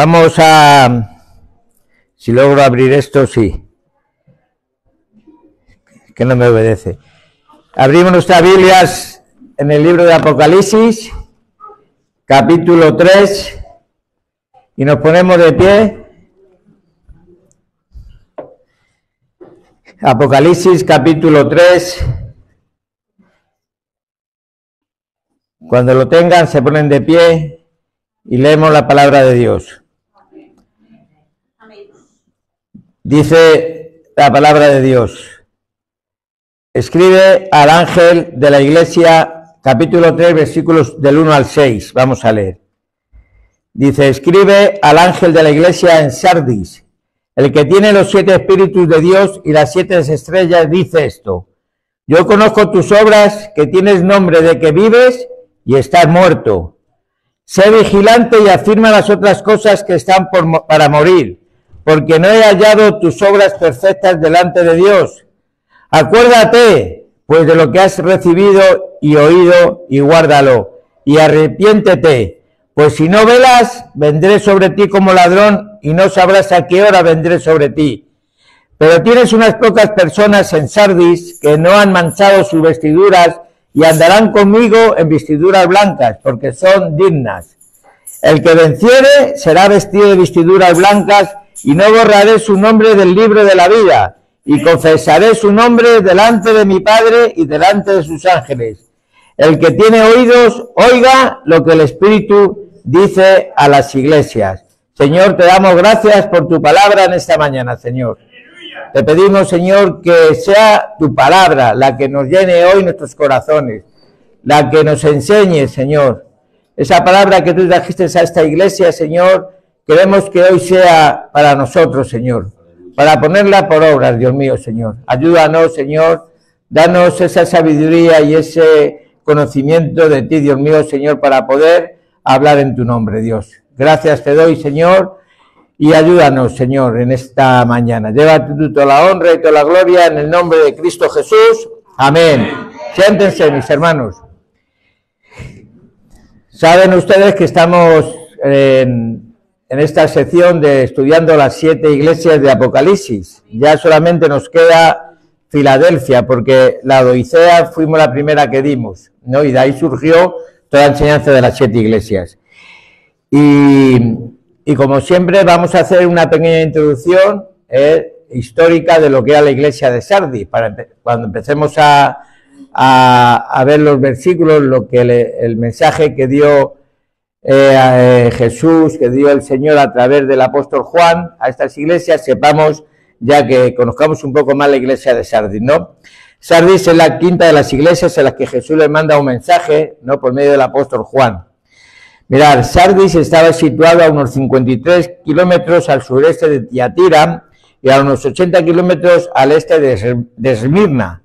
Vamos a... Si logro abrir esto, sí. Que no me obedece. Abrimos nuestras Biblias en el libro de Apocalipsis, capítulo 3, y nos ponemos de pie. Apocalipsis, capítulo 3. Cuando lo tengan, se ponen de pie y leemos la palabra de Dios. Dice la palabra de Dios. Escribe al ángel de la iglesia, capítulo 3, versículos del 1 al 6. Vamos a leer. Dice, escribe al ángel de la iglesia en Sardis, el que tiene los 7 espíritus de Dios y las 7 estrellas, dice esto. Yo conozco tus obras, que tienes nombre de que vives y estás muerto. Sé vigilante y afirma las otras cosas que están para morir, porque no he hallado tus obras perfectas delante de Dios. Acuérdate, pues, de lo que has recibido y oído, y guárdalo, y arrepiéntete, pues si no velas, vendré sobre ti como ladrón, y no sabrás a qué hora vendré sobre ti. Pero tienes unas pocas personas en Sardis que no han manchado sus vestiduras, y andarán conmigo en vestiduras blancas, porque son dignas. El que venciere será vestido de vestiduras blancas, y no borraré su nombre del libro de la vida, y confesaré su nombre delante de mi Padre y delante de sus ángeles. El que tiene oídos, oiga lo que el Espíritu dice a las iglesias. Señor, te damos gracias por tu palabra en esta mañana, Señor. Te pedimos, Señor, que sea tu palabra la que nos llene hoy nuestros corazones, la que nos enseñe, Señor. Esa palabra que tú trajiste a esta iglesia, Señor, queremos que hoy sea para nosotros, Señor, para ponerla por obras, Dios mío, Señor. Ayúdanos, Señor, danos esa sabiduría y ese conocimiento de ti, Dios mío, Señor, para poder hablar en tu nombre, Dios. Gracias te doy, Señor, y ayúdanos, Señor, en esta mañana. Llévate tú toda la honra y toda la gloria en el nombre de Cristo Jesús. Amén. Siéntense, mis hermanos. Saben ustedes que estamos en esta sección de estudiando las 7 iglesias de Apocalipsis. Ya solamente nos queda Filadelfia, porque la Odisea fuimos la primera que dimos, ¿no? Y de ahí surgió toda la enseñanza de las 7 iglesias. Y como siempre vamos a hacer una pequeña introducción histórica de lo que era la iglesia de Sardis, para cuando empecemos a ver los versículos, lo que el mensaje que dio Jesús, que dio el Señor a través del apóstol Juan a estas iglesias, sepamos ya que conozcamos un poco más la iglesia de Sardis, ¿no? Sardis es la quinta de las iglesias en las que Jesús le manda un mensaje, ¿no? Por medio del apóstol Juan. Mirad, Sardis estaba situado a unos 53 kilómetros al sureste de Tiatira y a unos 80 kilómetros al este de Esmirna.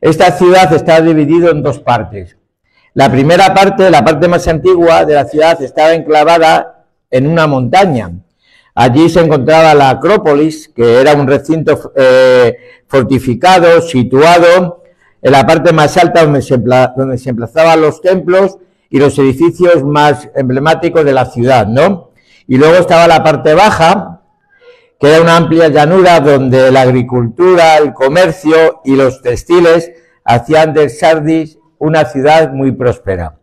Esta ciudad está dividida en 2 partes. La primera parte, la parte más antigua de la ciudad, estaba enclavada en una montaña. Allí se encontraba la Acrópolis, que era un recinto fortificado, situado en la parte más alta donde se emplazaban los templos y los edificios más emblemáticos de la ciudad, ¿no? Y luego estaba la parte baja, que era una amplia llanura donde la agricultura, el comercio y los textiles hacían de Sardis una ciudad muy próspera.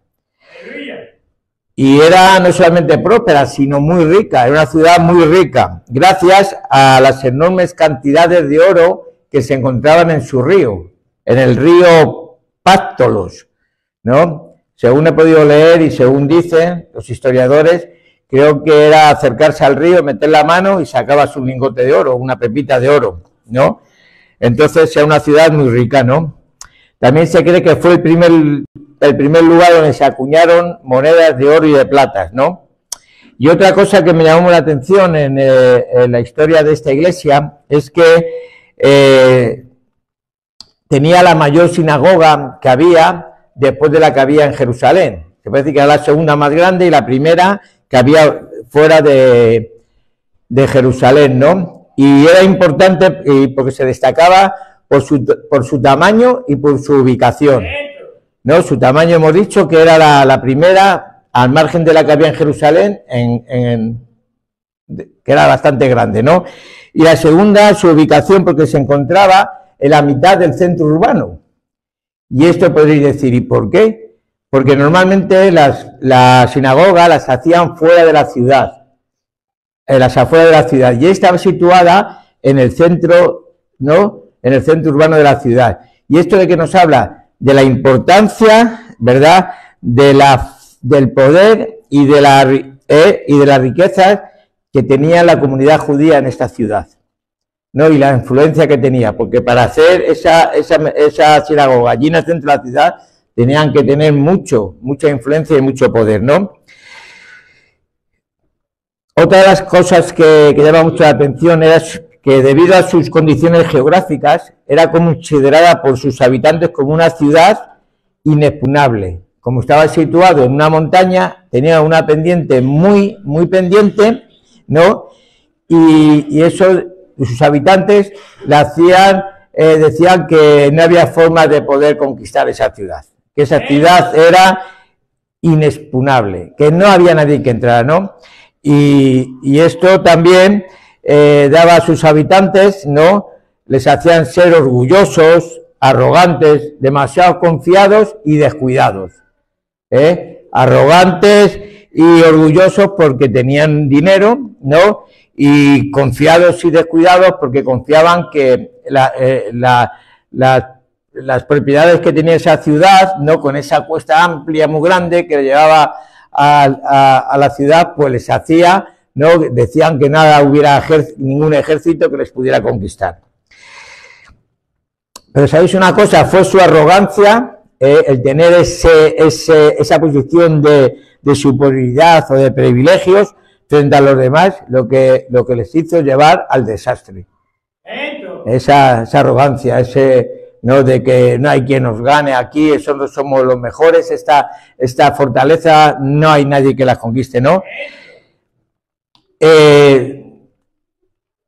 Y era no solamente próspera, sino muy rica, era una ciudad muy rica, gracias a las enormes cantidades de oro que se encontraban en su río, en el río Páctolos, ¿no? Según he podido leer y según dicen los historiadores, creo que era acercarse al río, meter la mano y sacabas un lingote de oro, una pepita de oro, ¿no? Entonces era una ciudad muy rica, ¿no? También se cree que fue el primer lugar donde se acuñaron monedas de oro y de plata, ¿no? Y otra cosa que me llamó la atención en la historia de esta iglesia es que tenía la mayor sinagoga que había después de la que había en Jerusalén. Se puede decir que era la segunda más grande y la primera que había fuera de Jerusalén, ¿no? Y era importante porque se destacaba por su tamaño y por su ubicación, ¿no? Su tamaño hemos dicho que era la primera, al margen de la que había en Jerusalén, que era bastante grande, ¿no? Y la segunda, su ubicación, porque se encontraba en la mitad del centro urbano. Y esto podréis decir, ¿y por qué? Porque normalmente las sinagogas las hacían fuera de la ciudad, en las afueras de la ciudad, y estaba situada en el centro, ¿no? En el centro urbano de la ciudad. ¿Y esto de qué nos habla? De la importancia, ¿verdad?, del poder y de las riquezas que tenía la comunidad judía en esta ciudad, ¿no? Y la influencia que tenía, porque para hacer esa sinagoga allí en el centro de la ciudad tenían que tener mucha influencia y mucho poder, ¿no? Otra de las cosas que llama mucho la atención era que debido a sus condiciones geográficas era considerada por sus habitantes como una ciudad inexpugnable. Como estaba situado en una montaña, tenía una pendiente muy pendiente, ¿no? Y eso, sus habitantes decían que no había forma de poder conquistar esa ciudad, que esa ciudad era inexpugnable, que no había nadie que entrara, ¿no? Y esto también daba a sus habitantes, ¿no? Les hacían ser orgullosos, arrogantes, demasiado confiados y descuidados. Arrogantes y orgullosos porque tenían dinero, ¿no? Y confiados y descuidados porque confiaban que las propiedades que tenía esa ciudad, ¿no? Con esa cuesta amplia muy grande que llevaba a la ciudad, pues les hacía, ¿no? Decían que hubiera ningún ejército que les pudiera conquistar. Pero ¿sabéis una cosa? Fue su arrogancia, el tener esa posición de superioridad o de privilegios frente a los demás, lo que les hizo llevar al desastre. Esa arrogancia, ¿no? De que no hay quien nos gane aquí, nosotros somos los mejores, esta fortaleza no hay nadie que la conquiste, ¿no?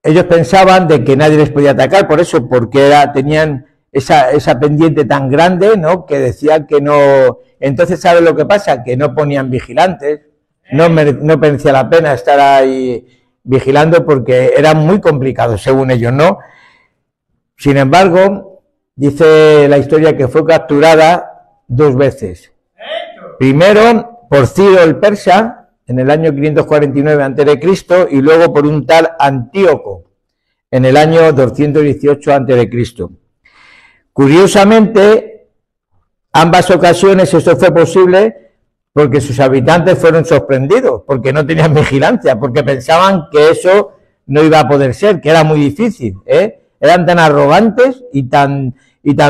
Ellos pensaban de que nadie les podía atacar, por eso, porque tenían esa pendiente tan grande, ¿no? Que decían que no. Entonces, ¿sabes lo que pasa? Que no ponían vigilantes, no merecía la pena estar ahí vigilando porque era muy complicado, según ellos, ¿no? Sin embargo, dice la historia que fue capturada 2 veces. Primero por Ciro el persa en el año 549 a.C. y luego por un tal Antíoco en el año 218 a.C. Curiosamente, ambas ocasiones esto fue posible porque sus habitantes fueron sorprendidos, porque no tenían vigilancia, porque pensaban que eso no iba a poder ser, que era muy difícil, eran tan arrogantes y tan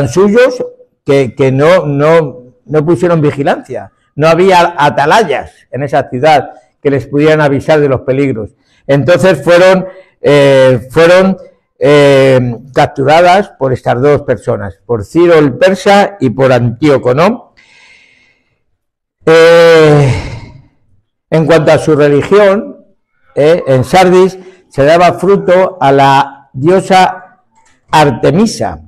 suyos que no pusieron vigilancia, no había atalayas en esa ciudad que les pudieran avisar de los peligros. Entonces fueron capturadas por estas 2 personas, por Ciro el persa y por Antíoco, ¿no? En cuanto a su religión, en Sardis se daba fruto a la diosa Artemisa,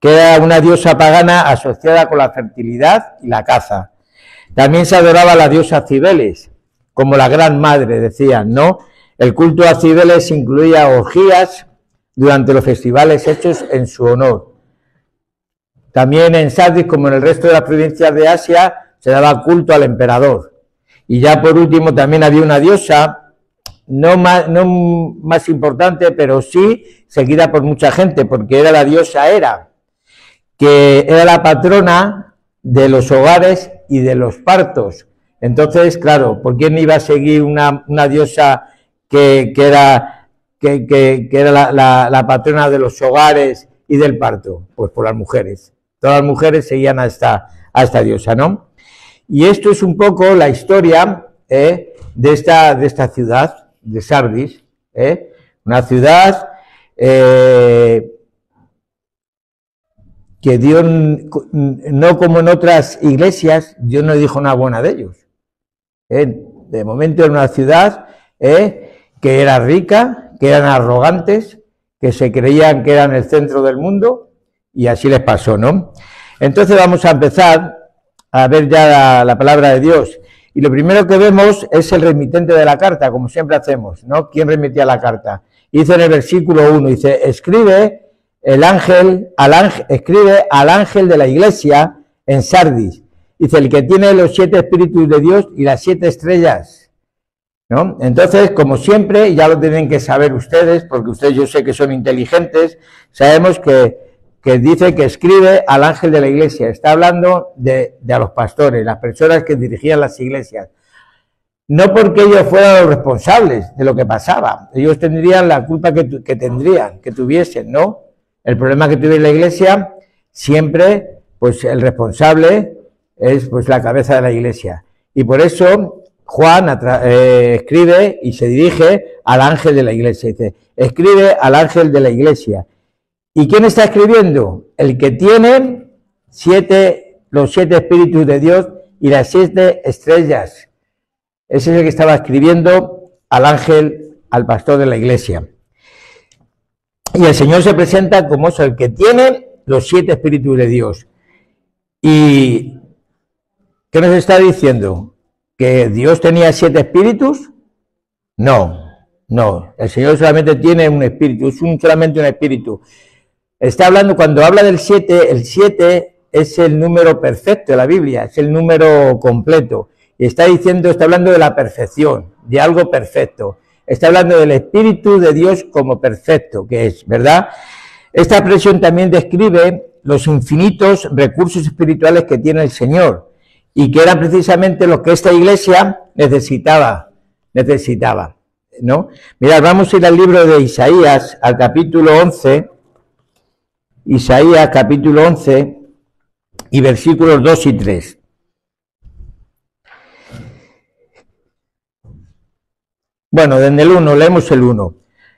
que era una diosa pagana asociada con la fertilidad y la caza. También se adoraba a la diosa Cibeles, como la gran madre, decían, ¿no? El culto a Cibeles incluía orgías durante los festivales hechos en su honor. También en Sardis, como en el resto de las provincias de Asia, se daba culto al emperador. Y ya por último también había una diosa, no más importante, pero sí seguida por mucha gente, porque era la diosa Hera, que era la patrona de los hogares y de los partos. Entonces, claro, ¿por quién iba a seguir una diosa que era la patrona de los hogares y del parto? Pues por las mujeres. Todas las mujeres seguían a esta diosa, ¿no? Y esto es un poco la historia de esta ciudad, de Sardis, una ciudad que Dios, no como en otras iglesias, Dios no dijo nada buena de ellos. De momento era una ciudad que era rica, que eran arrogantes, que se creían que eran el centro del mundo, y así les pasó, ¿no? Entonces vamos a empezar a ver ya la palabra de Dios. Y lo primero que vemos es el remitente de la carta, como siempre hacemos, ¿no? ¿Quién remitía la carta? Dice en el versículo 1, dice, escribe al ángel de la iglesia en Sardis. Dice, el que tiene los 7 espíritus de Dios y las 7 estrellas, ¿no? Entonces, como siempre, ya lo tienen que saber ustedes, porque ustedes yo sé que son inteligentes, sabemos que dice que escribe al ángel de la iglesia. Está hablando de a los pastores, las personas que dirigían las iglesias. No porque ellos fueran los responsables de lo que pasaba, ellos tendrían la culpa que tuviesen, ¿no? El problema que tuviera la iglesia, siempre, pues el responsable es pues la cabeza de la iglesia. Y por eso Juan escribe y se dirige al ángel de la iglesia. Dice, escribe al ángel de la iglesia. ¿Y quién está escribiendo? El que tiene los 7 espíritus de Dios y las 7 estrellas. Ese es el que estaba escribiendo al ángel, al pastor de la iglesia. Y el Señor se presenta como es el que tiene los 7 espíritus de Dios. ¿Y qué nos está diciendo? ¿Que Dios tenía 7 espíritus? No. El Señor solamente tiene un espíritu, es solamente un espíritu. Está hablando, cuando habla del 7, el 7 es el número perfecto de la Biblia, es el número completo. Y está hablando de la perfección, de algo perfecto. Está hablando del Espíritu de Dios como perfecto, que es, ¿verdad? Esta expresión también describe los infinitos recursos espirituales que tiene el Señor y que eran precisamente los que esta iglesia necesitaba, ¿no? Mirad, vamos a ir al libro de Isaías, al capítulo 11, Isaías capítulo 11 y versículos 2 y 3. Bueno, desde el 1, leemos el 1.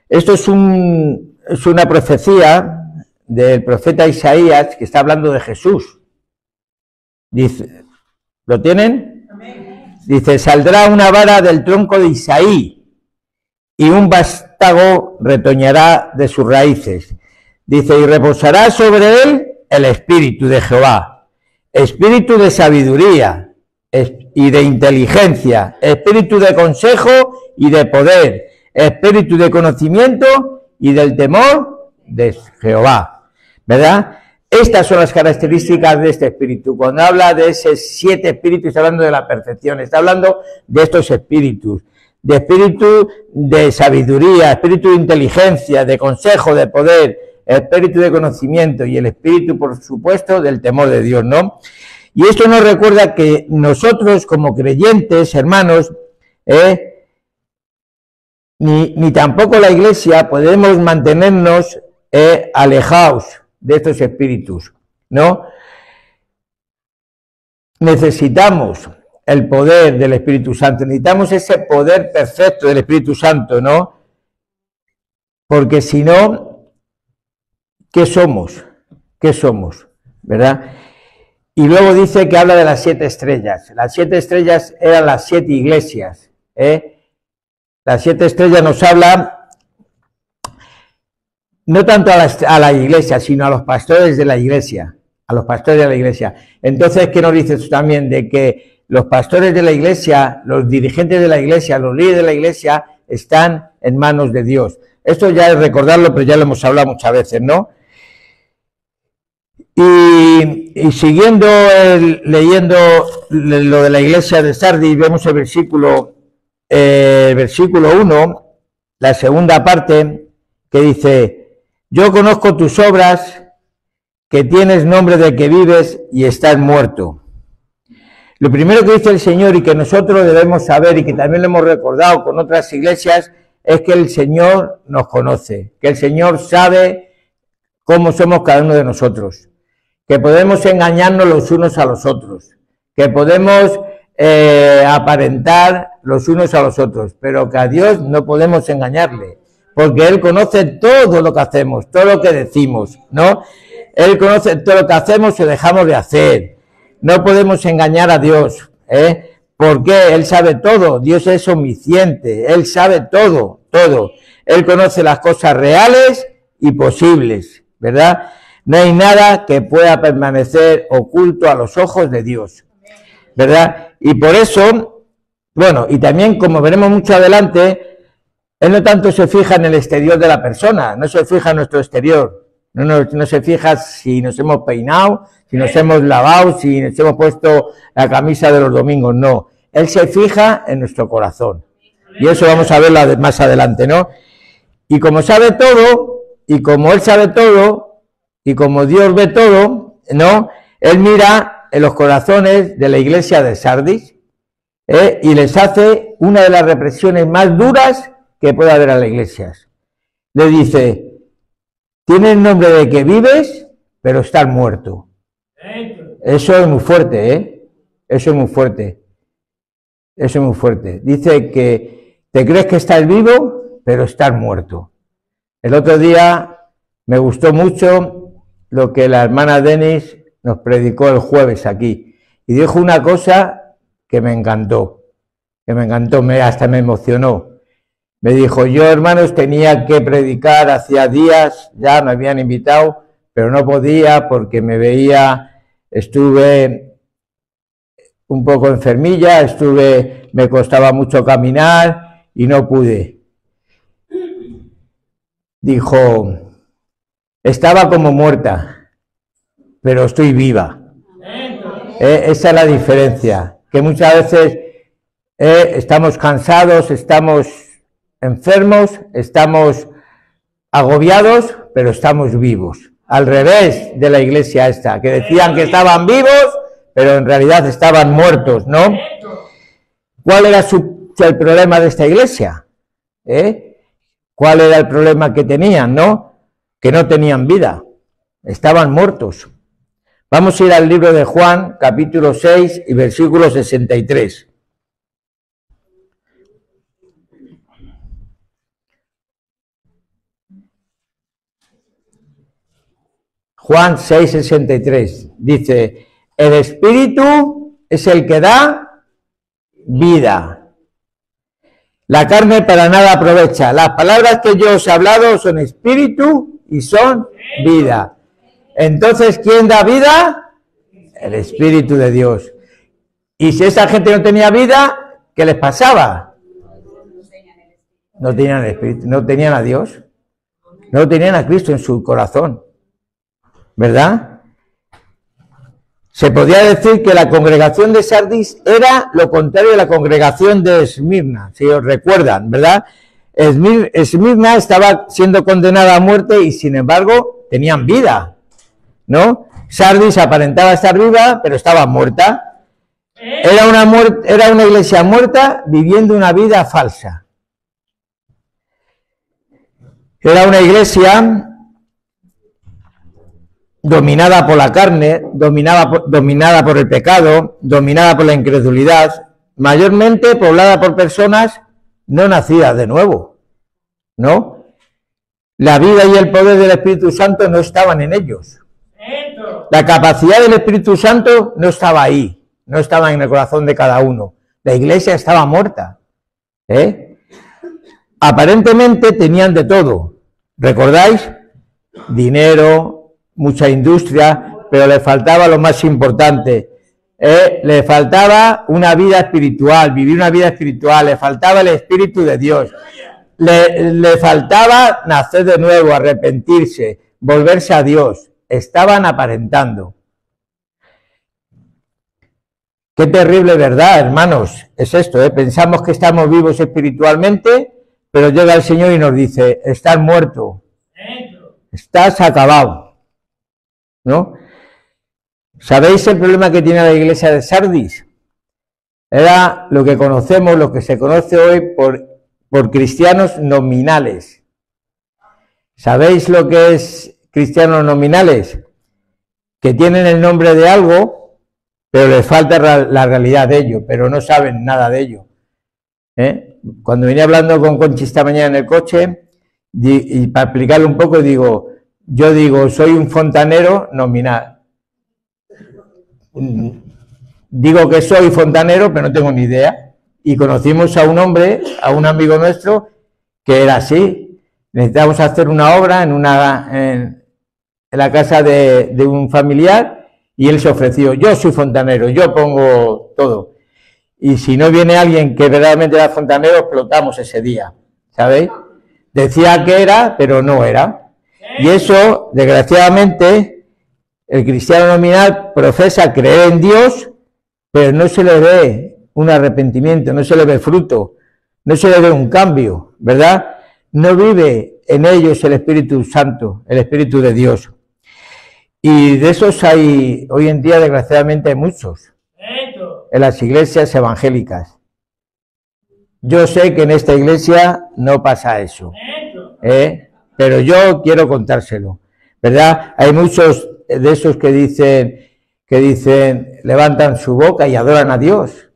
Esto es una profecía del profeta Isaías que está hablando de Jesús. Dice, ¿lo tienen? Amén. Dice, saldrá una vara del tronco de Isaí y un vástago retoñará de sus raíces. Dice, y reposará sobre él el espíritu de Jehová, espíritu de sabiduría y de inteligencia, espíritu de consejo y de poder, espíritu de conocimiento y del temor de Jehová, ¿verdad? Estas son las características de este espíritu. Cuando habla de esos 7 espíritus, está hablando de la perfección, está hablando de estos espíritus, de espíritu de sabiduría, espíritu de inteligencia, de consejo, de poder, espíritu de conocimiento y el espíritu, por supuesto, del temor de Dios, ¿no? Y esto nos recuerda que nosotros, como creyentes, hermanos, ni tampoco la iglesia podemos mantenernos alejados de estos espíritus, ¿no? Necesitamos el poder del Espíritu Santo, necesitamos ese poder perfecto del Espíritu Santo, ¿no? Porque si no, ¿qué somos? ¿Verdad? Y luego dice que habla de las 7 estrellas. Las 7 estrellas eran las 7 iglesias, Las 7 estrellas nos hablan no tanto a la iglesia, sino a los pastores de la iglesia, Entonces, ¿qué nos dice esto también? De que los pastores de la iglesia, los dirigentes de la iglesia, los líderes de la iglesia, están en manos de Dios. Esto ya es recordarlo, pero ya lo hemos hablado muchas veces, ¿no? Y siguiendo leyendo lo de la iglesia de Sardis, vemos el versículo 1, la segunda parte, que dice, yo conozco tus obras, que tienes nombre de que vives y estás muerto. Lo primero que dice el Señor y que nosotros debemos saber y que también lo hemos recordado con otras iglesias es que el Señor nos conoce, que el Señor sabe cómo somos cada uno de nosotros, que podemos engañarnos los unos a los otros, que podemos aparentar los unos a los otros, pero que a Dios no podemos engañarle, porque Él conoce todo lo que hacemos, todo lo que decimos, ¿no? Él conoce todo lo que hacemos o dejamos de hacer. No podemos engañar a Dios, porque Él sabe todo. Dios es omnisciente, Él sabe todo. Él conoce las cosas reales y posibles, ¿verdad? No hay nada que pueda permanecer oculto a los ojos de Dios, ¿verdad? Y por eso Bueno, y también, como veremos mucho adelante, él no tanto se fija en el exterior de la persona, no se fija en nuestro exterior, no se fija si nos hemos peinado, si nos hemos lavado, si nos hemos puesto la camisa de los domingos, no. Él se fija en nuestro corazón. Y eso vamos a verlo más adelante, ¿no? Y como sabe todo, y como Él sabe todo, y como Dios ve todo, ¿no? Él mira en los corazones de la iglesia de Sardis, y les hace una de las represiones más duras que puede haber a las iglesias. Le dice, tienes el nombre de que vives, pero estás muerto. Eso es muy fuerte, ¿eh? Eso es muy fuerte. Eso es muy fuerte. Dice que te crees que estás vivo, pero estás muerto. El otro día me gustó mucho lo que la hermana Denis nos predicó el jueves aquí. Y dijo una cosa que me encantó, hasta me emocionó. Me dijo, yo, hermanos, tenía que predicar hacía días, ya me habían invitado, pero no podía porque estuve un poco enfermilla, me costaba mucho caminar y no pude. Dijo, estaba como muerta, pero estoy viva. Esa es la diferencia. Que muchas veces estamos cansados, estamos enfermos, estamos agobiados, pero estamos vivos. Al revés de la iglesia esta, que decían que estaban vivos, pero en realidad estaban muertos, ¿no? ¿Cuál era el problema de esta iglesia? ¿Cuál era el problema que tenían, no? Que no tenían vida, estaban muertos. Vamos a ir al libro de Juan, capítulo 6 y versículo 63. Juan 6, 63. Dice, el Espíritu es el que da vida. La carne para nada aprovecha. Las palabras que yo os he hablado son espíritu y son vida. Entonces, ¿quién da vida? El Espíritu de Dios. Y si esa gente no tenía vida, ¿qué les pasaba? No tenían el Espíritu, no tenían a Dios, no tenían a Cristo en su corazón, ¿verdad? Se podría decir que la congregación de Sardis era lo contrario de la congregación de Esmirna, si os recuerdan, ¿verdad? Esmirna estaba siendo condenada a muerte y sin embargo tenían vida, ¿no? Sardis aparentaba estar viva, pero estaba muerta. Era una iglesia muerta viviendo una vida falsa. Era una iglesia dominada por la carne, dominada por el pecado, dominada por la incredulidad, mayormente poblada por personas no nacidas de nuevo, ¿no? La vida y el poder del Espíritu Santo no estaban en ellos. La capacidad del Espíritu Santo no estaba ahí, no estaba en el corazón de cada uno. La iglesia estaba muerta. Aparentemente tenían de todo. ¿Recordáis? Dinero, mucha industria, pero le faltaba lo más importante. Le faltaba una vida espiritual, vivir una vida espiritual, le faltaba el Espíritu de Dios. Le faltaba nacer de nuevo, arrepentirse, volverse a Dios. Estaban aparentando. Qué terrible verdad, hermanos, es esto, Pensamos que estamos vivos espiritualmente, pero llega el Señor y nos dice, estás muerto, estás acabado, ¿no? ¿Sabéis el problema que tiene la iglesia de Sardis? Era lo que conocemos, lo que se conoce hoy por cristianos nominales. ¿Sabéis lo que es cristianos nominales? Que tienen el nombre de algo, pero les falta la realidad de ello, pero no saben nada de ello. Cuando venía hablando con Conchi esta mañana en el coche, y para explicarlo un poco, yo digo, soy un fontanero nominal. Digo que soy fontanero, pero no tengo ni idea. Y conocimos a un hombre, a un amigo nuestro, que era así. Necesitábamos hacer una obra en la casa de un familiar y él se ofreció. Yo soy fontanero, yo pongo todo. y si no viene alguien que verdaderamente era fontanero, explotamos ese día, ¿sabéis? Decía que era, pero no era. Y eso, desgraciadamente, el cristiano nominal profesa creer en Dios, pero no se le ve un arrepentimiento, no se le ve fruto, no se le ve un cambio, ¿verdad? No vive en ellos el Espíritu Santo, el Espíritu de Dios. Y de esos hay, hoy en día, desgraciadamente, hay muchos en las iglesias evangélicas. Yo sé que en esta iglesia no pasa eso, pero yo quiero contárselo, ¿verdad? Hay muchos de esos que dicen, levantan su boca y adoran a Dios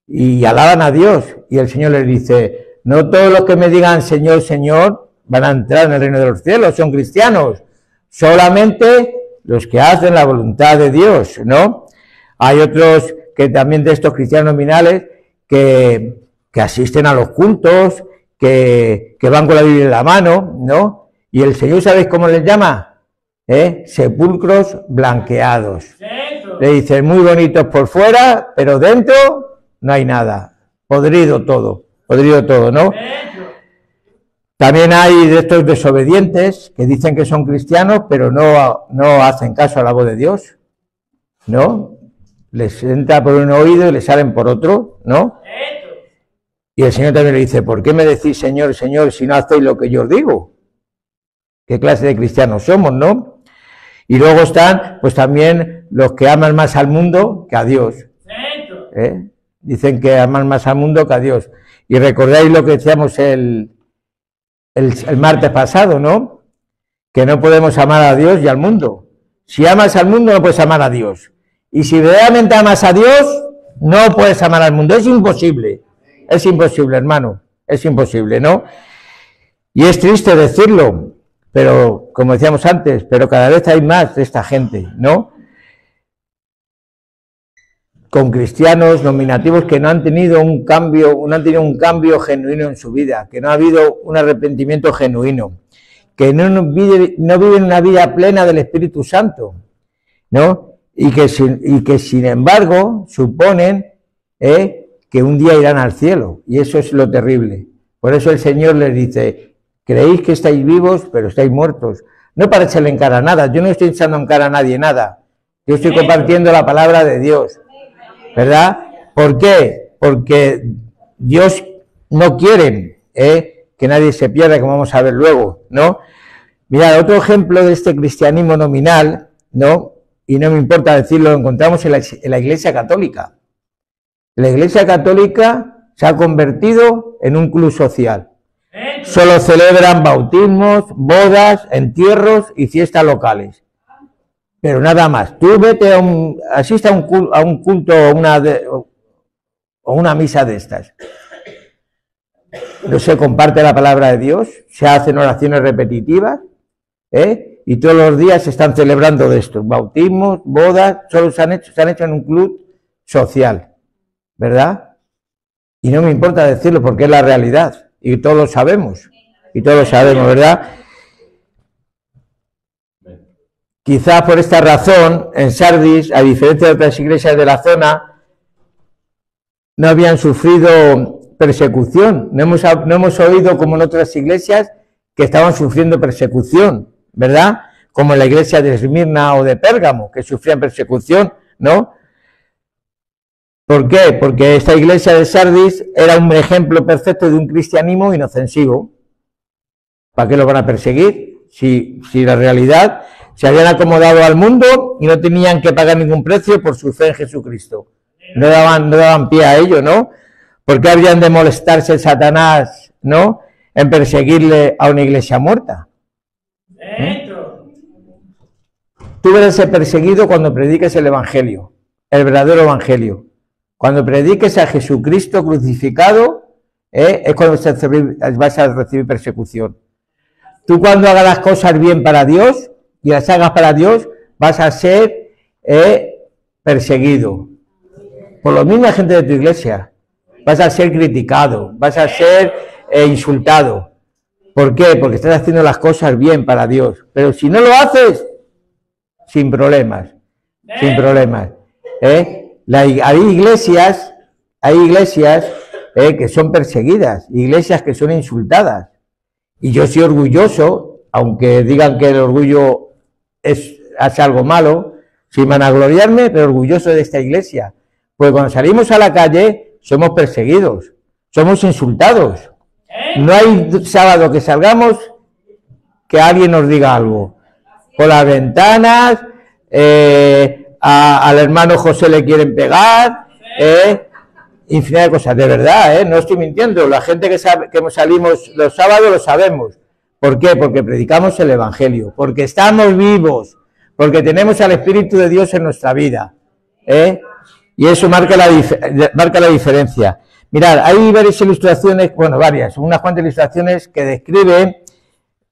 y alaban a Dios, y el Señor les dice, no todos los que me digan Señor, Señor van a entrar en el reino de los cielos, son cristianos, solamente los que hacen la voluntad de Dios, ¿no? Hay otros que también de estos cristianos nominales que asisten a los cultos, que van con la Biblia en la mano, ¿no? Y el Señor, ¿sabéis cómo les llama? Sepulcros blanqueados. Le dicen, muy bonitos por fuera, pero dentro no hay nada. Podrido todo, ¿no? También hay de estos desobedientes que dicen que son cristianos, pero no hacen caso a la voz de Dios, ¿no? Les entra por un oído y les salen por otro, ¿no? Y el Señor también le dice, ¿por qué me decís Señor, Señor, si no hacéis lo que yo os digo? ¿Qué clase de cristianos somos, no? Y luego están, pues también los que aman más al mundo que a Dios. Dicen que aman más al mundo que a Dios. Y recordáis lo que decíamos el martes pasado, ¿no? Que no podemos amar a Dios y al mundo. Si amas al mundo, no puedes amar a Dios. Y si verdaderamente amas a Dios, no puedes amar al mundo. Es imposible, hermano. Es imposible, ¿no? Y es triste decirlo, pero como decíamos antes, pero cada vez hay más de esta gente, ¿no? Con cristianos nominativos que no han tenido un cambio genuino en su vida, que no ha habido un arrepentimiento genuino, que no viven una vida plena del Espíritu Santo, ¿no? Y que sin embargo suponen que un día irán al cielo, y eso es lo terrible. Por eso el Señor les dice, creéis que estáis vivos, pero estáis muertos. No para echarle en cara a nada, yo no estoy echando en cara a nadie nada, yo estoy compartiendo la palabra de Dios, ¿verdad? ¿Por qué? Porque Dios no quiere que nadie se pierda, como vamos a ver luego, ¿no? Mirad, otro ejemplo de este cristianismo nominal, ¿no? Y no me importa decirlo, lo encontramos en la Iglesia Católica. La Iglesia Católica se ha convertido en un club social. Solo celebran bautismos, bodas, entierros y fiestas locales. Pero nada más. Tú vete asiste a un culto o una misa de estas. No se comparte la palabra de Dios, se hacen oraciones repetitivas, y todos los días se están celebrando de estos bautismos, bodas, solo se han hecho en un club social, ¿verdad? Y no me importa decirlo porque es la realidad, y todos lo sabemos, ¿verdad? Quizás por esta razón, en Sardis, a diferencia de otras iglesias de la zona, no habían sufrido persecución. No hemos oído, como en otras iglesias, que estaban sufriendo persecución, ¿verdad? Como en la iglesia de Esmirna o de Pérgamo, que sufrían persecución, ¿no? ¿Por qué? Porque esta iglesia de Sardis era un ejemplo perfecto de un cristianismo inofensivo. ¿Para qué lo van a perseguir? Si la realidad se habían acomodado al mundo y no tenían que pagar ningún precio por su fe en Jesucristo. No daban pie a ello, ¿no? ¿Por qué habrían de molestarse Satanás, ¿no?, en perseguirle a una iglesia muerta? Tú verás ser perseguido cuando prediques el Evangelio, el verdadero Evangelio. Cuando prediques a Jesucristo crucificado, es cuando vas a recibir persecución. Tú cuando hagas las cosas bien para Dios y las hagas para Dios, vas a ser perseguido por la misma gente de tu iglesia. Vas a ser criticado, vas a ser insultado. ¿Por qué? Porque estás haciendo las cosas bien para Dios. Pero si no lo haces, sin problemas. Hay iglesias hay iglesias que son perseguidas, iglesias que son insultadas. Y yo soy orgulloso, aunque digan que el orgullo hace algo malo, sin vanagloriarme, pero orgulloso de esta iglesia. Pues cuando salimos a la calle, somos perseguidos, somos insultados. No hay sábado que salgamos que alguien nos diga algo. Por las ventanas, al hermano José le quieren pegar, infinidad de cosas, de verdad, no estoy mintiendo. La gente que salimos los sábados lo sabemos. ¿Por qué? Porque predicamos el Evangelio, porque estamos vivos, porque tenemos al Espíritu de Dios en nuestra vida, y eso marca la diferencia. Mirad, hay varias ilustraciones, bueno, unas cuantas ilustraciones que describen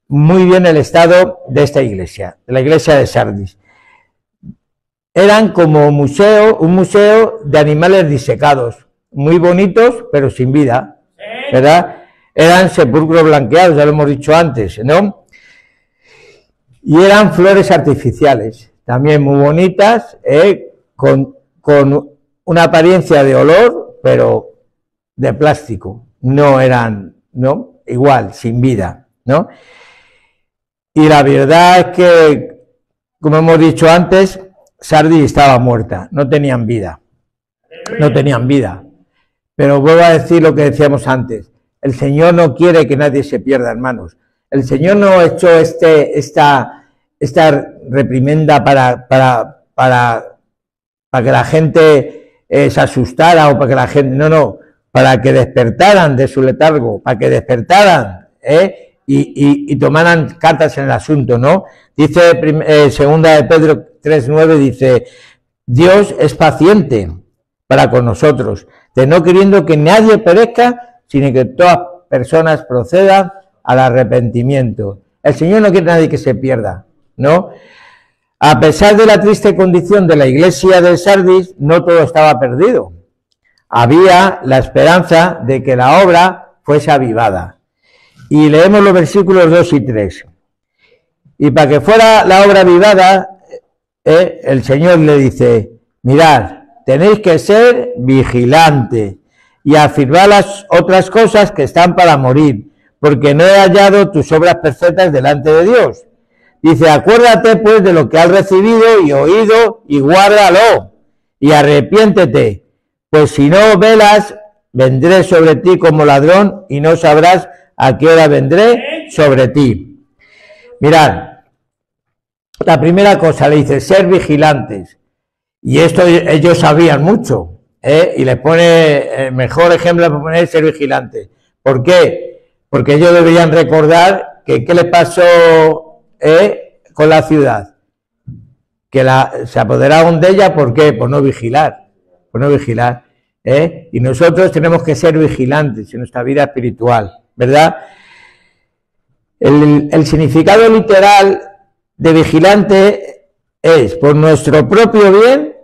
muy bien el estado de esta iglesia, de la iglesia de Sardis. Eran como un museo de animales disecados, muy bonitos, pero sin vida, ¿verdad? Eran sepulcros blanqueados, ya lo hemos dicho antes, ¿no? Y eran flores artificiales, también muy bonitas, con una apariencia de olor, pero de plástico. No eran, ¿no? Igual, sin vida, ¿no? Y la verdad es que, como hemos dicho antes, Sardis estaba muerta, no tenían vida. No tenían vida. Pero vuelvo a decir lo que decíamos antes. El Señor no quiere que nadie se pierda, hermanos. El Señor no ha hecho esta reprimenda para que la gente se asustara o para que la gente... No, para que despertaran de su letargo, para que despertaran y tomaran cartas en el asunto, ¿no? Dice segunda de Pedro 3:9, dice, Dios es paciente para con nosotros, de no queriendo que nadie perezca, sino que todas personas procedan al arrepentimiento. El Señor no quiere a nadie que se pierda, ¿no? A pesar de la triste condición de la iglesia de Sardis, no todo estaba perdido. Había la esperanza de que la obra fuese avivada. Y leemos los versículos 2 y 3. Y para que fuera la obra avivada, el Señor le dice, mirad, tenéis que ser vigilantes y afirmar las otras cosas que están para morir, porque no he hallado tus obras perfectas delante de Dios. Dice, acuérdate pues de lo que has recibido y oído y guárdalo y arrepiéntete, pues si no velas, vendré sobre ti como ladrón y no sabrás a qué hora vendré sobre ti. Mirad, la primera cosa le dice, ser vigilantes. Y esto ellos sabían mucho, y les pone el mejor ejemplo para poner ser vigilantes. ¿Por qué? Porque ellos deberían recordar que qué les pasó con la ciudad. Que se apoderaron de ella, ¿por qué? Por no vigilar. Y nosotros tenemos que ser vigilantes en nuestra vida espiritual, ¿verdad? El significado literal de vigilante es, por nuestro propio bien,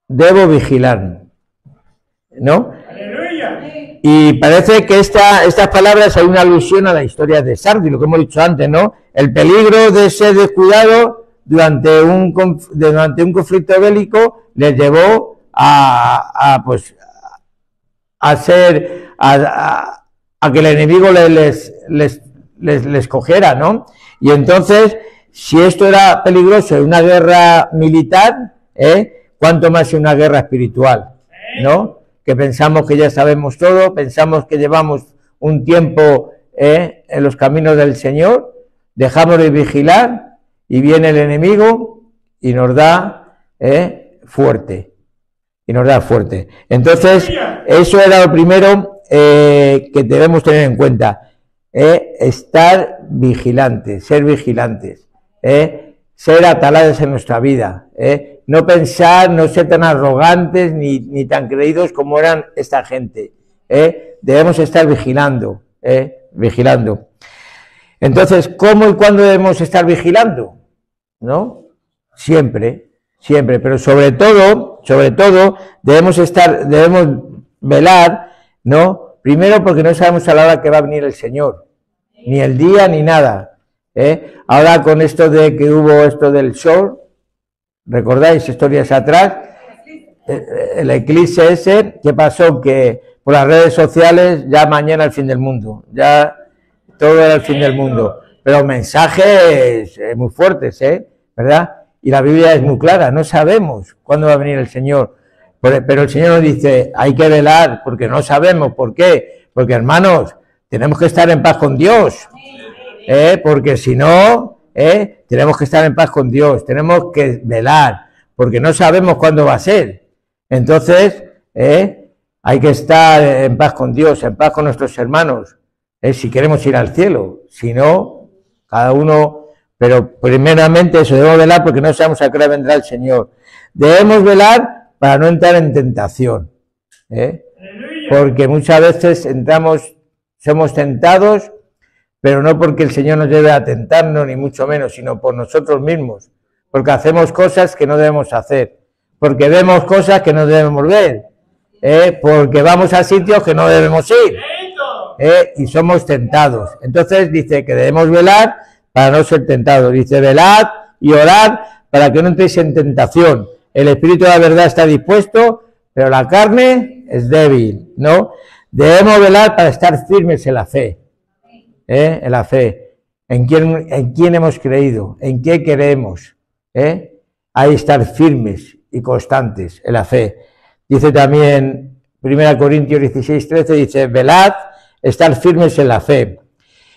debo vigilar, ¿no? ¡Aleluya! Y parece que estas palabras hay una alusión a la historia de Sardis, lo que hemos dicho antes, ¿no? El peligro de ser descuidado durante un conflicto bélico les llevó a que el enemigo les cogiera, ¿no? Y entonces, si esto era peligroso en una guerra militar, cuánto más en una guerra espiritual, ¿no? Que pensamos que ya sabemos todo, pensamos que llevamos un tiempo en los caminos del Señor, dejamos de vigilar y viene el enemigo y nos da fuerte. Entonces, eso era lo primero que debemos tener en cuenta. Estar vigilantes, ser vigilantes, ser atalayas en nuestra vida, no pensar, no ser tan arrogantes ni tan creídos como eran esta gente, debemos estar vigilando. Entonces, ¿cómo y cuándo debemos estar vigilando? ¿No? Siempre, pero sobre todo debemos velar, ¿no? Primero porque no sabemos a la hora que va a venir el Señor, ni el día ni nada. Ahora con esto de que hubo esto del sol, ¿recordáis historias atrás? el eclipse ese, ¿qué pasó? Que por las redes sociales ya mañana el fin del mundo, ya todo era el fin del mundo, pero mensajes muy fuertes, ¿verdad? Y la Biblia es muy clara, no sabemos cuándo va a venir el Señor, pero el Señor nos dice, hay que velar, porque no sabemos. ¿Por qué? Porque, hermanos, tenemos que estar en paz con Dios, porque si no, tenemos que estar en paz con Dios, tenemos que velar, porque no sabemos cuándo va a ser. Entonces, hay que estar en paz con Dios, en paz con nuestros hermanos, si queremos ir al cielo. Si no, cada uno, pero primeramente eso, debemos velar porque no sabemos a qué hora vendrá el Señor. Debemos velar para no entrar en tentación, porque muchas veces somos tentados, pero no porque el Señor nos lleve a tentarnos, ni mucho menos, sino por nosotros mismos, porque hacemos cosas que no debemos hacer, porque vemos cosas que no debemos ver, porque vamos a sitios que no debemos ir, y somos tentados. Entonces dice que debemos velar para no ser tentados. Dice, velad y orad para que no entréis en tentación. El espíritu de la verdad está dispuesto, pero la carne es débil, ¿no? Debemos velar para estar firmes en la fe, en la fe, en quién hemos creído, en qué queremos, hay que estar firmes y constantes en la fe. Dice también 1 Corintios 16:13, dice, velad, estar firmes en la fe.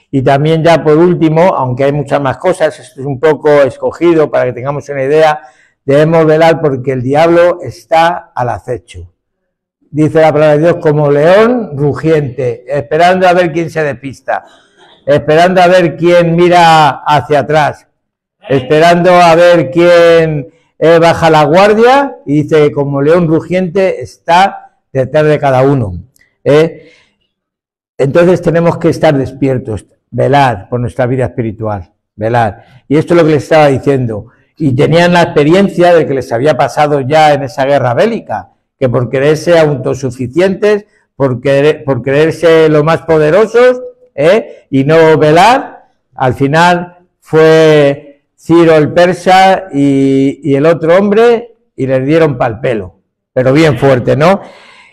Y también ya por último, aunque hay muchas más cosas, esto es un poco escogido para que tengamos una idea, debemos velar porque el diablo está al acecho. Dice la palabra de Dios, como león rugiente, esperando a ver quién se despista, esperando a ver quién mira hacia atrás, esperando a ver quién baja la guardia, y dice que como león rugiente está detrás de cada uno. Entonces tenemos que estar despiertos, velar por nuestra vida espiritual, velar. Y esto es lo que les estaba diciendo. Y tenían la experiencia de que les había pasado ya en esa guerra bélica, que por quererse autosuficientes, por creerse los más poderosos, y no velar, al final fue Ciro el persa y el otro hombre, y les dieron pa'l pelo, pero bien fuerte, ¿no?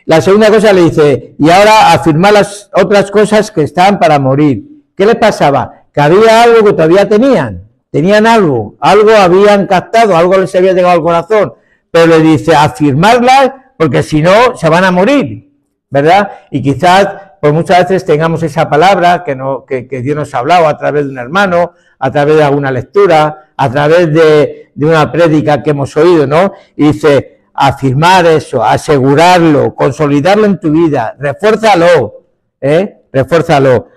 La segunda cosa le dice, y ahora afirmar las otras cosas que estaban para morir. ¿Qué les pasaba? Que había algo que todavía tenían algo habían captado, algo les había llegado al corazón, pero le dice, afirmarlas, porque si no, se van a morir, ¿verdad? Y quizás, pues muchas veces tengamos esa palabra que Dios nos ha hablado a través de un hermano, a través de alguna lectura, a través de una prédica que hemos oído, ¿no? Y dice, afirmar eso, asegurarlo, consolidarlo en tu vida, refuérzalo, refuérzalo.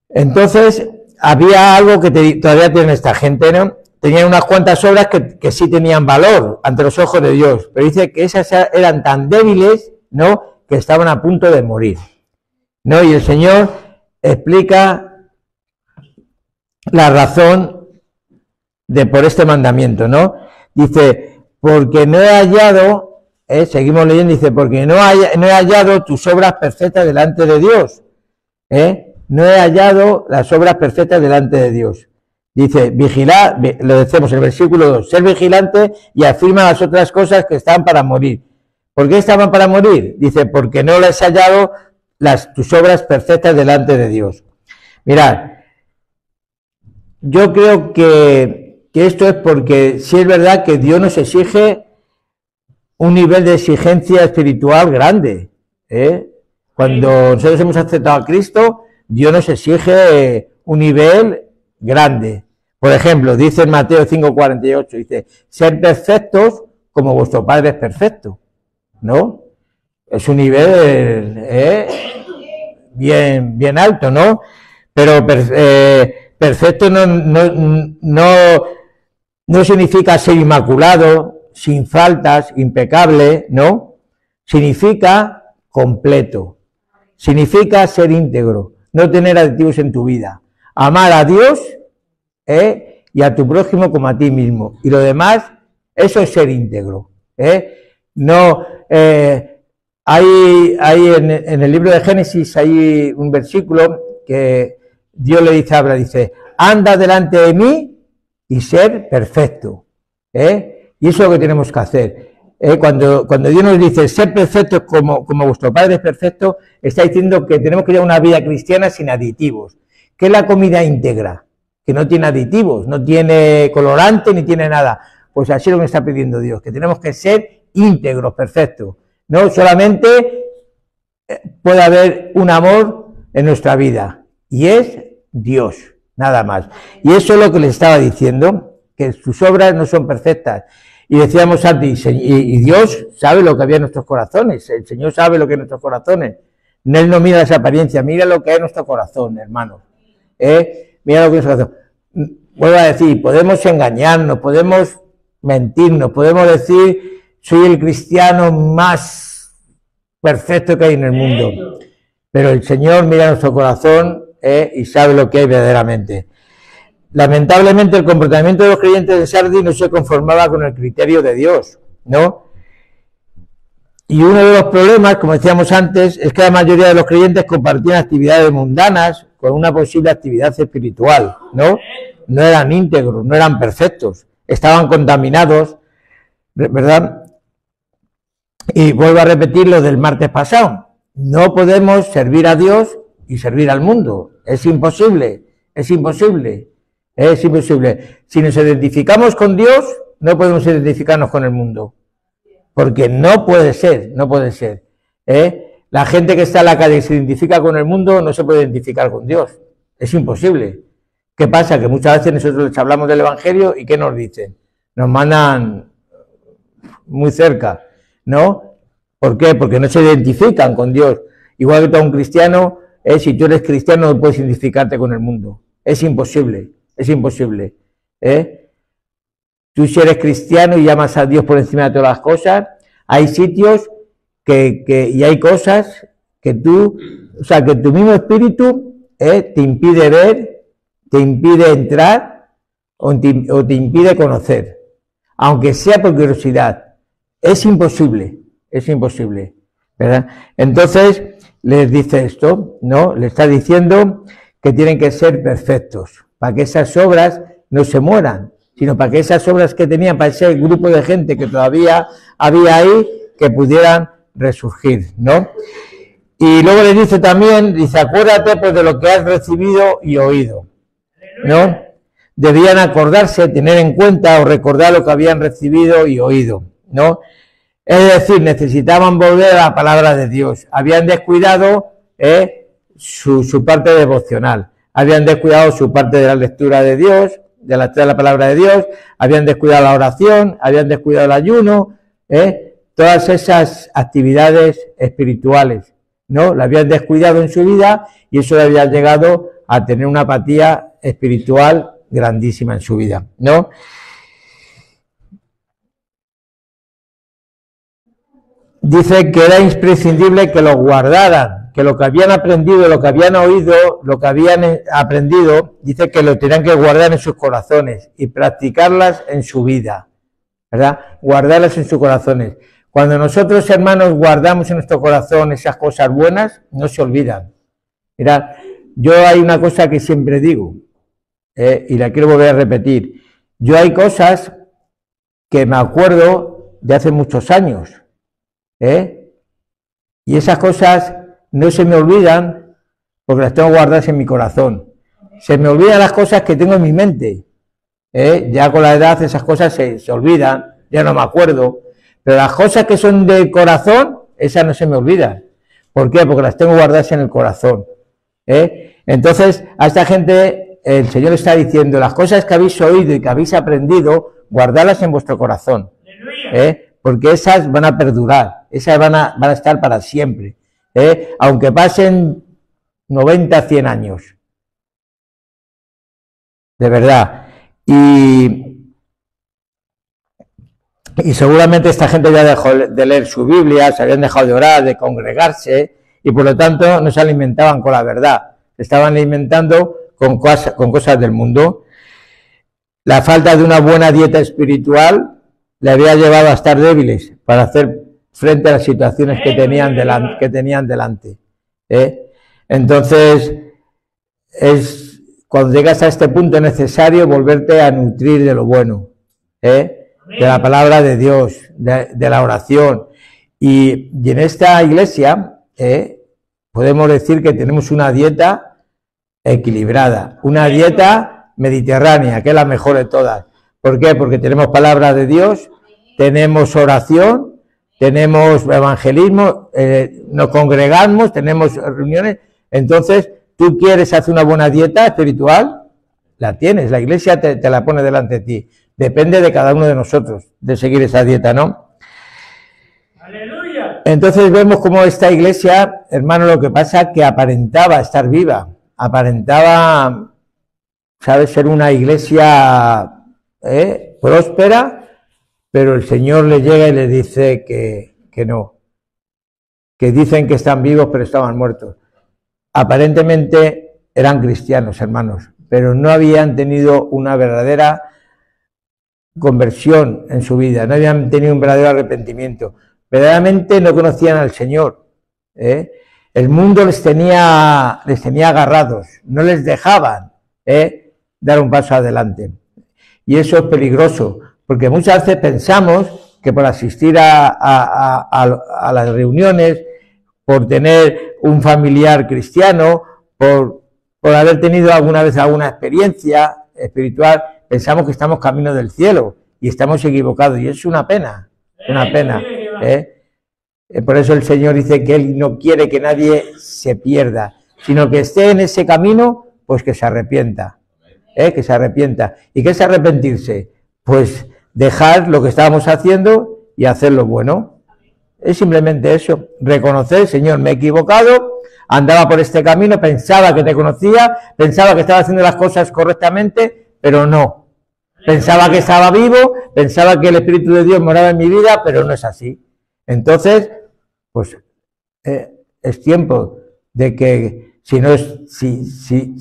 Entonces, había algo que todavía tiene esta gente, ¿no? Tenían unas cuantas obras que sí tenían valor ante los ojos de Dios, pero dice que esas eran tan débiles, ¿no?, que estaban a punto de morir, ¿no? Y el Señor explica la razón por este mandamiento, ¿no? Dice, porque no he hallado, seguimos leyendo, dice, porque no he hallado tus obras perfectas delante de Dios, no he hallado las obras perfectas delante de Dios. Dice, vigilad, lo decimos en el versículo 2, ser vigilante y afirma las otras cosas que están para morir. ¿Por qué estaban para morir? Dice, porque no les he hallado tus obras perfectas delante de Dios. Mirad, yo creo que esto es porque sí es verdad que Dios nos exige un nivel de exigencia espiritual grande. Cuando nosotros hemos aceptado a Cristo, Dios nos exige un nivel grande. Por ejemplo, dice en Mateo 5:48, dice, ser perfectos como vuestro Padre es perfecto, ¿no? Es un nivel bien alto, ¿no? Pero perfecto no significa ser inmaculado, sin faltas, impecable, ¿no? Significa completo, significa ser íntegro, no tener aditivos en tu vida, amar a Dios y a tu prójimo como a ti mismo, y lo demás, eso es ser íntegro. No, hay en el libro de Génesis hay un versículo que Dios le dice a Abraham, dice, anda delante de mí y ser perfecto, y eso es lo que tenemos que hacer. Cuando Dios nos dice ser perfectos como vuestro Padre es perfecto, está diciendo que tenemos que llevar una vida cristiana sin aditivos. ¿Qué es la comida íntegra? Que no tiene aditivos, no tiene colorante ni tiene nada. Pues así es lo que está pidiendo Dios, que tenemos que ser íntegros, perfectos. No solamente puede haber un amor en nuestra vida, y es Dios, nada más. Y eso es lo que les estaba diciendo, que sus obras no son perfectas. Y decíamos antes, y Dios sabe lo que había en nuestros corazones, el Señor sabe lo que hay en nuestros corazones. Él no mira las apariencias, mira lo que hay en nuestro corazón, hermanos. Mira lo que hay en nuestro corazón. Vuelvo a decir, podemos engañarnos, podemos mentirnos, podemos decir, soy el cristiano más perfecto que hay en el mundo. Pero el Señor mira nuestro corazón y sabe lo que hay verdaderamente. Lamentablemente el comportamiento de los creyentes de Sardis no se conformaba con el criterio de Dios, ¿no? Y uno de los problemas, como decíamos antes, es que la mayoría de los creyentes compartían actividades mundanas con una posible actividad espiritual, ¿no? No eran íntegros, no eran perfectos, estaban contaminados, ¿verdad? Y vuelvo a repetir lo del martes pasado, no podemos servir a Dios y servir al mundo, es imposible, es imposible. Es imposible. Si nos identificamos con Dios, no podemos identificarnos con el mundo. Porque no puede ser, no puede ser. La gente que está en la calle y se identifica con el mundo no se puede identificar con Dios. Es imposible. ¿Qué pasa? Que muchas veces nosotros les hablamos del Evangelio y ¿qué nos dicen? Nos mandan muy cerca, ¿no? ¿Por qué? Porque no se identifican con Dios. Igual que todo un cristiano, si tú eres cristiano no puedes identificarte con el mundo. Es imposible. Es imposible. Tú si eres cristiano y llamas a Dios por encima de todas las cosas, hay sitios y hay cosas que tú, o sea, que tu mismo espíritu te impide ver, te impide entrar o te impide conocer, aunque sea por curiosidad. Es imposible, ¿verdad? Entonces les dice esto, ¿no? Le está diciendo que tienen que ser perfectos, para que esas obras no se mueran, sino para que esas obras que tenían, para ese grupo de gente que todavía había ahí, que pudieran resurgir, ¿no? Y luego les dice también, dice, acuérdate pues de lo que has recibido y oído, ¿no? Debían acordarse, tener en cuenta o recordar lo que habían recibido y oído, ¿no? Es decir, necesitaban volver a la palabra de Dios, habían descuidado su parte devocional. Habían descuidado su parte de la lectura de Dios, de la palabra de Dios, habían descuidado la oración, habían descuidado el ayuno, todas esas actividades espirituales, ¿no? La habían descuidado en su vida y eso le había llegado a tener una apatía espiritual grandísima en su vida, ¿no? Dice que era imprescindible que lo guardaran, que lo que habían aprendido, lo que habían oído, lo que habían aprendido, dice que lo tenían que guardar en sus corazones y practicarlas en su vida, ¿verdad? Guardarlas en sus corazones. Cuando nosotros, hermanos, guardamos en nuestro corazón esas cosas buenas, no se olvidan. Mirad, yo hay una cosa que siempre digo, y la quiero volver a repetir. Yo hay cosas que me acuerdo de hace muchos años, y esas cosas no se me olvidan porque las tengo guardadas en mi corazón. Se me olvidan las cosas que tengo en mi mente. Ya con la edad esas cosas se olvidan, ya no me acuerdo. Pero las cosas que son del corazón, esas no se me olvidan. ¿Por qué? Porque las tengo guardadas en el corazón. Entonces, a esta gente el Señor está diciendo, las cosas que habéis oído y que habéis aprendido, guardadlas en vuestro corazón. Porque esas van a perdurar, esas van a estar para siempre, aunque pasen 90, 100 años, de verdad. Y seguramente esta gente ya dejó de leer su Biblia, se habían dejado de orar, de congregarse, y por lo tanto no se alimentaban con la verdad, se estaban alimentando con cosas del mundo. La falta de una buena dieta espiritual le había llevado a estar débiles para hacer frente a las situaciones que tenían delante. Entonces, cuando llegas a este punto es necesario volverte a nutrir de lo bueno. de la palabra de Dios, de la oración. Y en esta iglesia podemos decir que tenemos una dieta equilibrada, una dieta mediterránea, que es la mejor de todas. ¿Por qué? Porque tenemos palabra de Dios, tenemos oración, tenemos evangelismo, nos congregamos, tenemos reuniones. Entonces, ¿tú quieres hacer una buena dieta espiritual? La tienes, la iglesia te la pone delante de ti. Depende de cada uno de nosotros de seguir esa dieta, ¿no? ¡Aleluya! Entonces vemos cómo esta iglesia, hermano, lo que pasa que aparentaba estar viva, aparentaba, ¿sabes?, ser una iglesia próspera, pero el Señor le llega y le dice que no, que dicen que están vivos pero estaban muertos. Aparentemente eran cristianos, hermanos, pero no habían tenido una verdadera conversión en su vida, no habían tenido un verdadero arrepentimiento, verdaderamente no conocían al Señor. El mundo les tenía agarrados, no les dejaban dar un paso adelante. Y eso es peligroso, porque muchas veces pensamos que por asistir a las reuniones, por tener un familiar cristiano, por haber tenido alguna vez alguna experiencia espiritual, pensamos que estamos camino del cielo y estamos equivocados, y es una pena, una pena. Por eso el Señor dice que Él no quiere que nadie se pierda, sino que esté en ese camino, pues que se arrepienta. Que se arrepienta. ¿Y qué es arrepentirse? Pues dejar lo que estábamos haciendo y hacer lo bueno. Es simplemente eso, reconocer, Señor, me he equivocado, andaba por este camino, pensaba que te conocía, pensaba que estaba haciendo las cosas correctamente, pero no. Pensaba que estaba vivo, pensaba que el Espíritu de Dios moraba en mi vida, pero no es así. Entonces, pues es tiempo de que si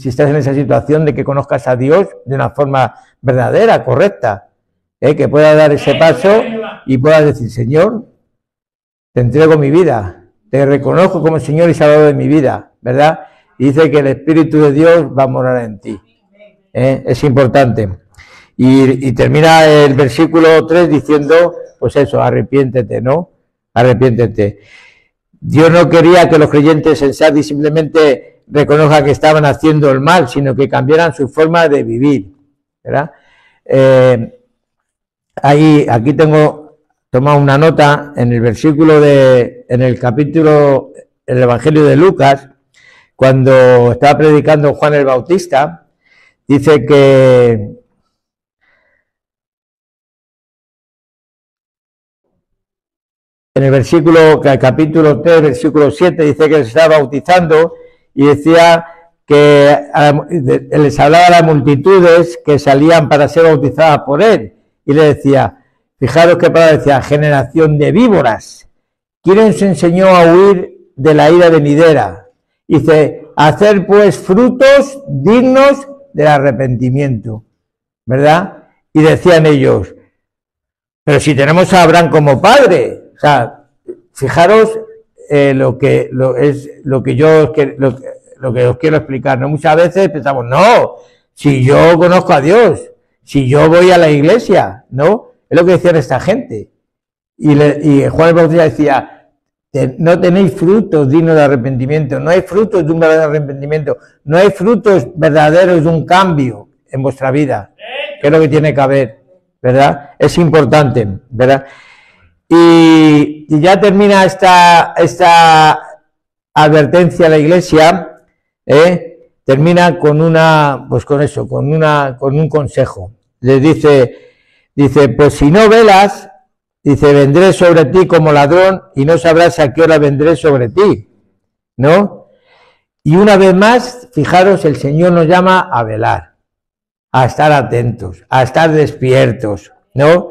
estás en esa situación, de que conozcas a Dios de una forma verdadera, correcta, que puedas dar ese paso y puedas decir, Señor, te entrego mi vida, te reconozco como Señor y Salvador de mi vida, ¿verdad? Y dice que el Espíritu de Dios va a morar en ti. Es importante. Y termina el versículo 3 diciendo, pues eso, arrepiéntete, ¿no? Arrepiéntete. Dios no quería que los creyentes en Sardis simplemente reconozcan que estaban haciendo el mal, sino que cambiaran su forma de vivir, ¿verdad? Aquí tengo tomado una nota en el versículo en el capítulo, el Evangelio de Lucas, cuando estaba predicando Juan el Bautista, dice que en el capítulo 3, versículo 7, dice que se estaba bautizando y decía que les hablaba a las multitudes que salían para ser bautizadas por él. Y le decía, fijaros qué palabra decía, generación de víboras, ¿quién os enseñó a huir de la ira venidera? Dice, hacer pues frutos dignos del arrepentimiento, ¿verdad? Y decían ellos, pero si tenemos a Abraham como padre. O sea, fijaros lo que os quiero explicar, ¿no? Muchas veces pensamos, no, si yo conozco a Dios, si yo voy a la iglesia, ¿no? Es lo que decían esta gente. Y Juan el Bautista decía, no tenéis frutos dignos de arrepentimiento, no hay frutos de un verdadero arrepentimiento, no hay frutos verdaderos de un cambio en vuestra vida, que es lo que tiene que haber, ¿verdad? Es importante, ¿verdad? Y ya termina esta advertencia a la iglesia, termina con un consejo. Les dice, pues si no velas, dice, vendré sobre ti como ladrón y no sabrás a qué hora vendré sobre ti, ¿no? Y una vez más, fijaros, el Señor nos llama a velar, a estar atentos, a estar despiertos, ¿no?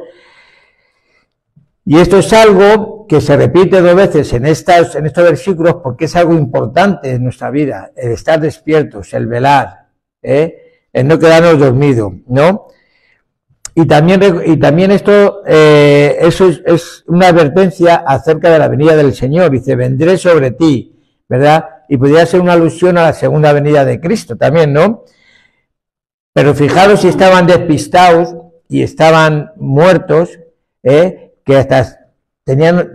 Y esto es algo que se repite 2 veces en estos versículos porque es algo importante en nuestra vida, el estar despiertos, el velar, el no quedarnos dormidos, ¿no? Y también esto eso es una advertencia acerca de la venida del Señor. Dice, vendré sobre ti, ¿verdad? Y podría ser una alusión a la segunda venida de Cristo también, ¿no? Pero fijaros si estaban despistados y estaban muertos, que hasta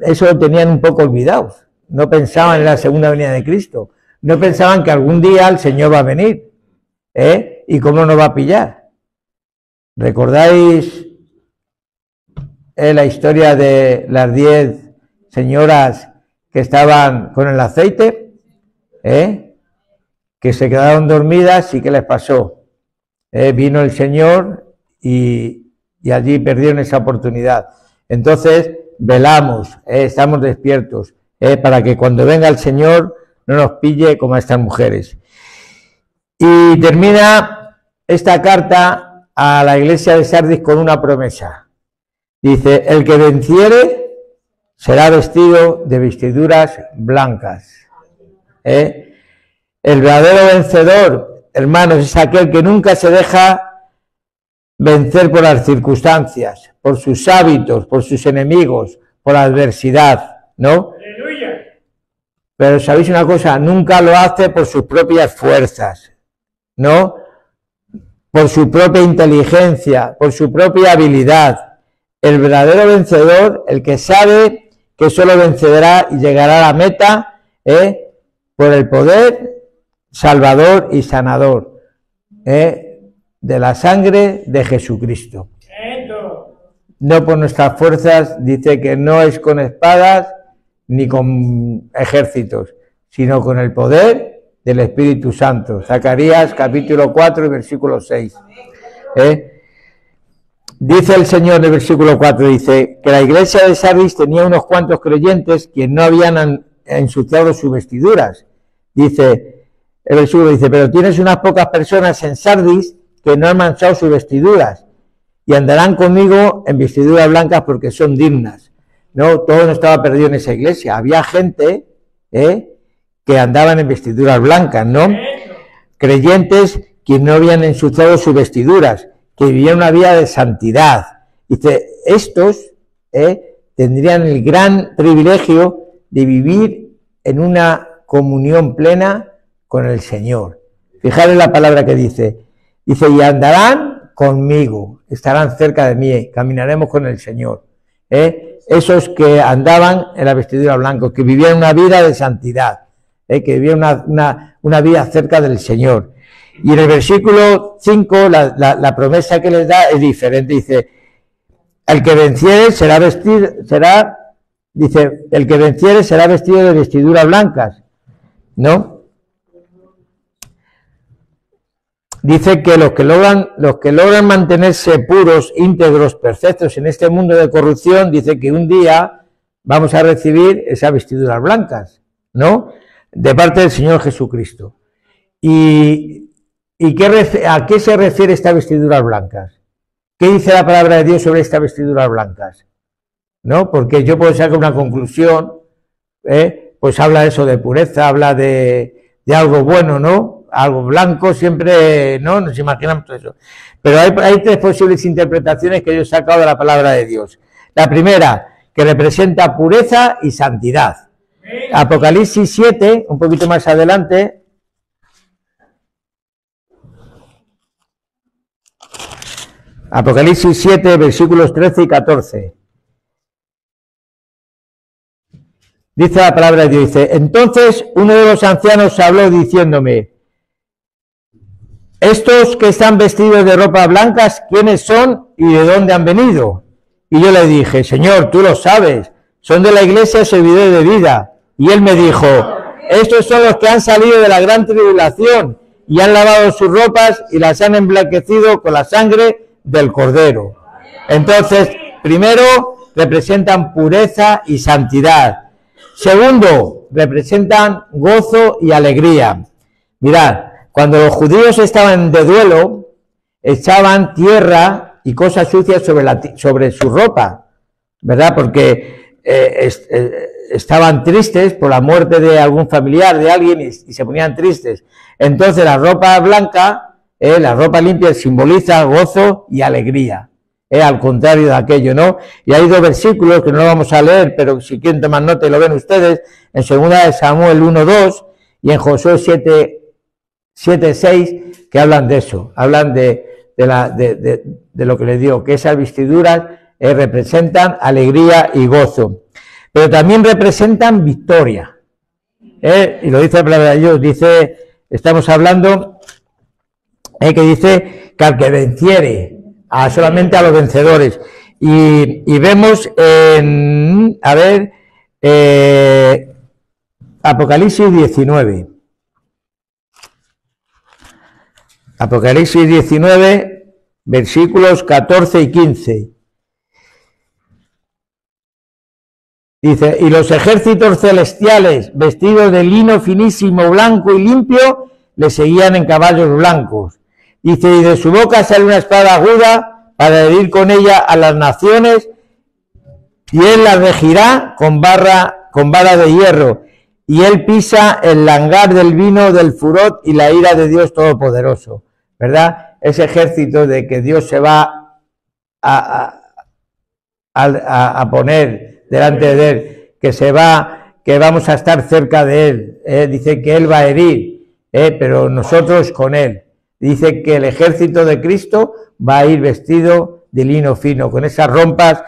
eso lo tenían un poco olvidados. No pensaban en la segunda venida de Cristo. No pensaban que algún día el Señor va a venir. ¿Y cómo nos va a pillar? ¿Recordáis la historia de las 10 señoras que estaban con el aceite? Que se quedaron dormidas y ¿qué les pasó? Vino el Señor y allí perdieron esa oportunidad. Entonces, velamos, estamos despiertos, para que cuando venga el Señor no nos pille como a estas mujeres. Y termina esta carta a la iglesia de Sardis con una promesa. Dice, el que venciere será vestido de vestiduras blancas. El verdadero vencedor, hermanos, es aquel que nunca se deja vencer por las circunstancias, por sus hábitos, por sus enemigos, por la adversidad, ¿no? ¡Aleluya! Pero ¿sabéis una cosa? Nunca lo hace por sus propias fuerzas, ¿no? Por su propia inteligencia, por su propia habilidad. El verdadero vencedor, el que sabe que solo vencerá y llegará a la meta, por el poder salvador y sanador de la sangre de Jesucristo. No por nuestras fuerzas, dice que no es con espadas ni con ejércitos, sino con el poder del Espíritu Santo. Zacarías capítulo 4 y versículo 6. Dice el Señor en el versículo 4, dice que la iglesia de Sardis tenía unos cuantos creyentes que no habían ensuciado sus vestiduras. Dice, el versículo dice, pero tienes unas pocas personas en Sardis que no han manchado sus vestiduras y andarán conmigo en vestiduras blancas porque son dignas. No, todo no estaba perdido en esa iglesia. Había gente que andaban en vestiduras blancas, ¿no? Creyentes que no habían ensuciado sus vestiduras, que vivían una vida de santidad. Dice, estos tendrían el gran privilegio de vivir en una comunión plena con el Señor. Fijaros la palabra que dice, y andarán conmigo, estarán cerca de mí, caminaremos con el Señor. Esos que andaban en la vestidura blanca, que vivían una vida de santidad, que vivían una vida cerca del Señor. Y en el versículo 5 la promesa que les da es diferente, dice, el que venciere será vestido de vestiduras blancas, ¿no? Dice que los que logran mantenerse puros, íntegros, perfectos en este mundo de corrupción, dice que un día vamos a recibir esas vestiduras blancas, ¿no? De parte del Señor Jesucristo. ¿Y a qué se refiere estas vestiduras blancas? ¿Qué dice la palabra de Dios sobre estas vestiduras blancas? ¿No? Porque yo puedo sacar una conclusión, pues habla eso de pureza, habla de algo bueno, ¿no? Algo blanco, siempre, ¿no? Nos imaginamos todo eso. Pero hay tres posibles interpretaciones que yo he sacado de la palabra de Dios. La primera, que representa pureza y santidad. Apocalipsis 7, un poquito más adelante. Apocalipsis 7, versículos 13 y 14. Dice la palabra de Dios, dice, entonces uno de los ancianos habló diciéndome, estos que están vestidos de ropas blancas, ¿quiénes son y de dónde han venido? Y yo le dije, Señor, tú lo sabes, son de la iglesia servidores de vida. Y él me dijo, estos son los que han salido de la gran tribulación y han lavado sus ropas y las han emblanquecido con la sangre del Cordero. Entonces, primero, representan pureza y santidad. Segundo, representan gozo y alegría. Mirad, cuando los judíos estaban de duelo, echaban tierra y cosas sucias sobre su ropa, ¿verdad? Porque estaban tristes por la muerte de algún familiar, de alguien, y se ponían tristes. Entonces la ropa blanca, la ropa limpia, simboliza gozo y alegría. Al contrario de aquello, ¿no? Y hay dos versículos que no lo vamos a leer, pero si quieren tomar nota y lo ven ustedes, en 2 Samuel 1:2 y en Josué 7:6, que hablan de eso, hablan de lo que les dio, que esas vestiduras representan alegría y gozo, pero también representan victoria. Y lo dice la palabra de Dios, dice, estamos hablando, que dice que al que venciere, solamente a los vencedores. Y vemos en, a ver, Apocalipsis 19. Apocalipsis 19, versículos 14 y 15. Dice, y los ejércitos celestiales, vestidos de lino finísimo, blanco y limpio, le seguían en caballos blancos. Dice, y de su boca sale una espada aguda para herir con ella a las naciones, y él las regirá con vara de hierro, y él pisa el langar del vino del furor y la ira de Dios Todopoderoso. ¿Verdad? Ese ejército de que Dios se va a poner delante de él, que vamos a estar cerca de él, dice que él va a herir, pero nosotros con él. Dice que el ejército de Cristo va a ir vestido de lino fino, con esas ropas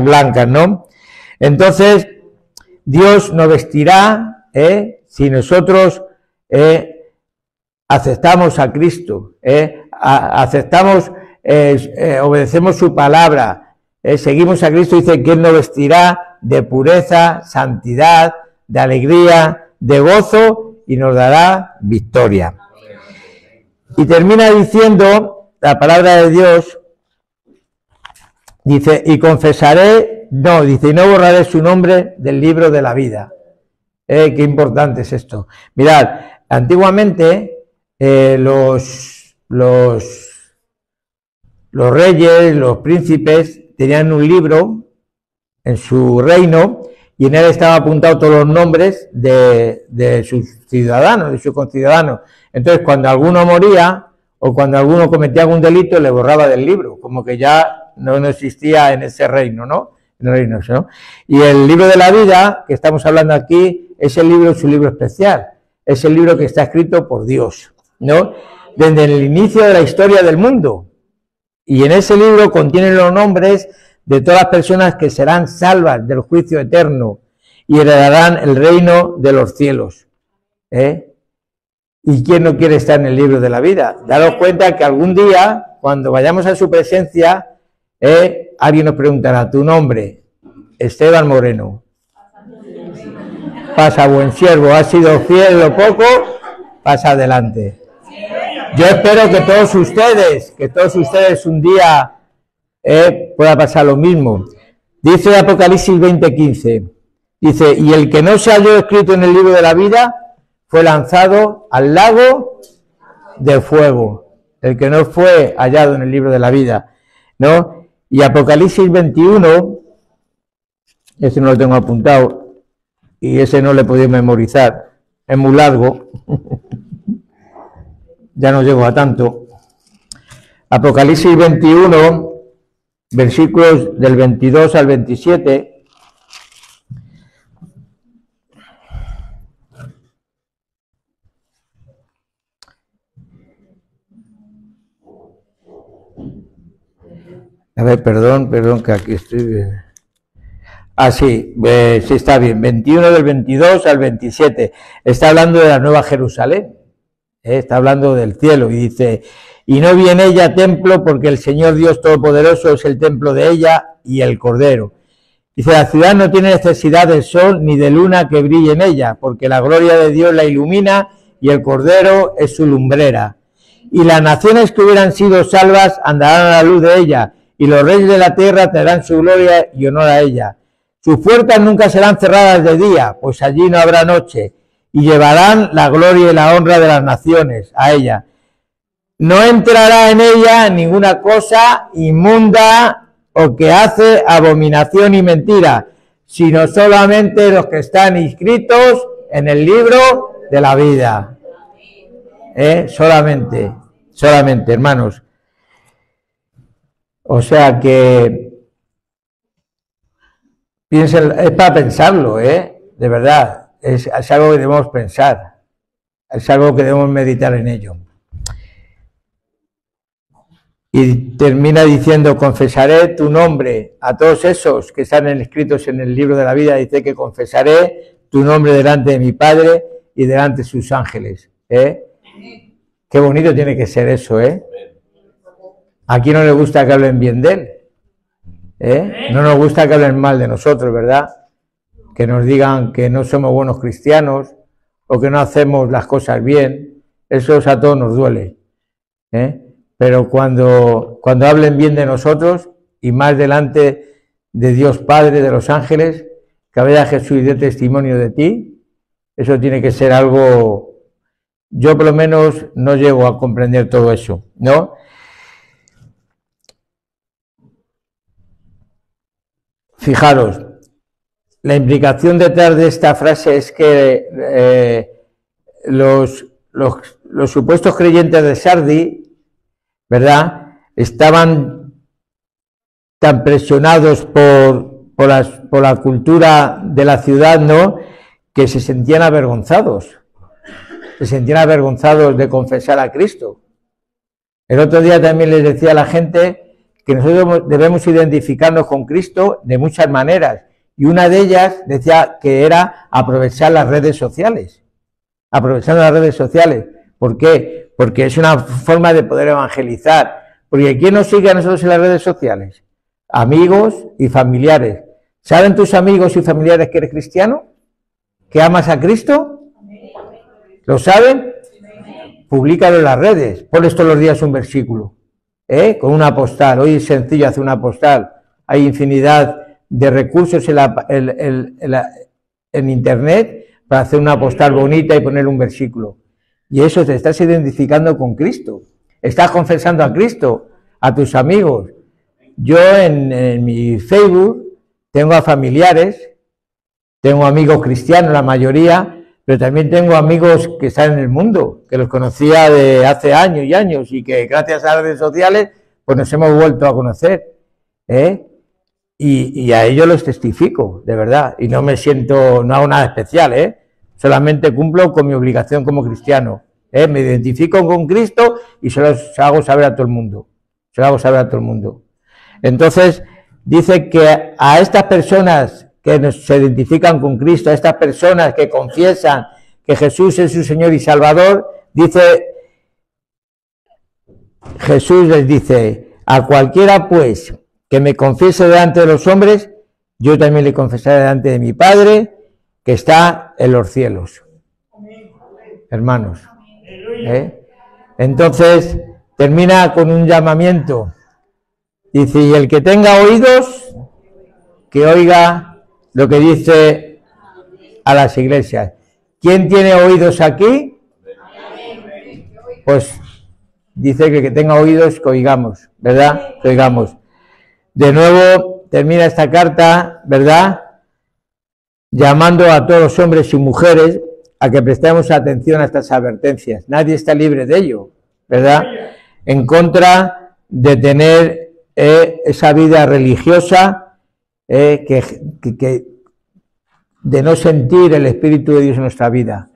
blancas, ¿no? Entonces, Dios nos vestirá, si nosotros aceptamos a Cristo, aceptamos, obedecemos su palabra, seguimos a Cristo. Dice que Él nos vestirá de pureza, santidad, de alegría, de gozo, y nos dará victoria. Y termina diciendo la palabra de Dios, dice, y confesaré, y no borraré su nombre del libro de la vida. Qué importante es esto. Mirad, antiguamente los reyes, los príncipes, tenían un libro en su reino, y en él estaba apuntado todos los nombres de sus ciudadanos, de sus conciudadanos. Entonces, cuando alguno moría o cuando alguno cometía algún delito, le borraba del libro, como que ya no existía en ese reino, ¿no? En el reino, ¿no? Y el libro de la vida, que estamos hablando aquí, ese libro es un libro especial, es el libro que está escrito por Dios, ¿no? Desde el inicio de la historia del mundo. Y en ese libro contienen los nombres de todas las personas que serán salvas del juicio eterno y heredarán el reino de los cielos. ¿Y quién no quiere estar en el libro de la vida? Daros cuenta que algún día, cuando vayamos a su presencia, alguien nos preguntará, tu nombre, Esteban Moreno. Pasa, buen siervo, has sido fiel en lo poco, pasa adelante. Yo espero que todos ustedes un día pueda pasar lo mismo. Dice Apocalipsis 20:15, dice, y el que no se halló escrito en el libro de la vida fue lanzado al lago de fuego. El que no fue hallado en el libro de la vida, ¿no? Y Apocalipsis 21, ese no lo tengo apuntado y ese no lo he podido memorizar, es muy largo. Ya no llego a tanto. Apocalipsis 21, versículos del 22 al 27. A ver, perdón, que aquí estoy. Sí, sí está bien. 21 del 22 al 27. Está hablando de la Nueva Jerusalén. Está hablando del cielo y dice, y no vi en ella templo porque el Señor Dios Todopoderoso es el templo de ella y el Cordero. Dice, la ciudad no tiene necesidad del sol ni de luna que brille en ella, porque la gloria de Dios la ilumina y el Cordero es su lumbrera. Y las naciones que hubieran sido salvas andarán a la luz de ella, y los reyes de la tierra tendrán su gloria y honor a ella. Sus puertas nunca serán cerradas de día, pues allí no habrá noche, y llevarán la gloria y la honra de las naciones a ella. No entrará en ella ninguna cosa inmunda o que hace abominación y mentira, sino solamente los que están inscritos en el libro de la vida. Solamente, hermanos. O sea que piensen, es para pensarlo, de verdad, es algo que debemos pensar, es algo que debemos meditar en ello. Y termina diciendo, confesaré tu nombre a todos esos que están escritos en el libro de la vida. Dice que confesaré tu nombre delante de mi Padre y delante de sus ángeles. Qué bonito tiene que ser eso, ¿A quién no le gusta que hablen bien de él? No nos gusta que hablen mal de nosotros, ¿verdad? Que nos digan que no somos buenos cristianos o que no hacemos las cosas bien. Eso a todos nos duele, Pero cuando hablen bien de nosotros, y más delante de Dios Padre, de los ángeles, que vea Jesús y dé testimonio de ti, eso tiene que ser algo... Yo por lo menos no llego a comprender todo eso, ¿no? Fijaros, la implicación detrás de esta frase es que los supuestos creyentes de Sardis, ¿verdad?, estaban tan presionados por la cultura de la ciudad, ¿no?, que se sentían avergonzados de confesar a Cristo. El otro día también les decía a la gente que nosotros debemos identificarnos con Cristo de muchas maneras, y una de ellas decía que era aprovechar las redes sociales. Aprovechando las redes sociales. ¿Por qué? Porque es una forma de poder evangelizar. Porque ¿quién nos sigue a nosotros en las redes sociales? Amigos y familiares. ¿Saben tus amigos y familiares que eres cristiano? ¿Que amas a Cristo? ¿Lo saben? Públicalo en las redes. Ponles todos los días un versículo, con una postal. Hoy es sencillo hacer una postal. Hay infinidad de recursos en internet para hacer una postal bonita y poner un versículo. Y eso te estás identificando con Cristo. Estás confesando a Cristo, a tus amigos. Yo en mi Facebook tengo a familiares, tengo amigos cristianos, la mayoría, pero también tengo amigos que están en el mundo, que los conocía de hace años y años, y que gracias a las redes sociales pues nos hemos vuelto a conocer, y a ellos los testifico, de verdad, y no hago nada especial, solamente cumplo con mi obligación como cristiano, me identifico con Cristo y se los hago saber a todo el mundo, Entonces, dice que a estas personas que se identifican con Cristo, a estas personas que confiesan que Jesús es su Señor y Salvador, dice, Jesús les dice, a cualquiera pues que me confiese delante de los hombres, yo también le confesaré delante de mi Padre que está en los cielos. Hermanos, Entonces termina con un llamamiento, dice, y el que tenga oídos, que oiga lo que dice a las iglesias. ¿Quién tiene oídos aquí? Pues dice que tenga oídos, que oigamos, ¿verdad? Que oigamos. De nuevo termina esta carta, ¿verdad?, llamando a todos los hombres y mujeres a que prestemos atención a estas advertencias. Nadie está libre de ello, ¿verdad? En contra de tener esa vida religiosa, de no sentir el Espíritu de Dios en nuestra vida.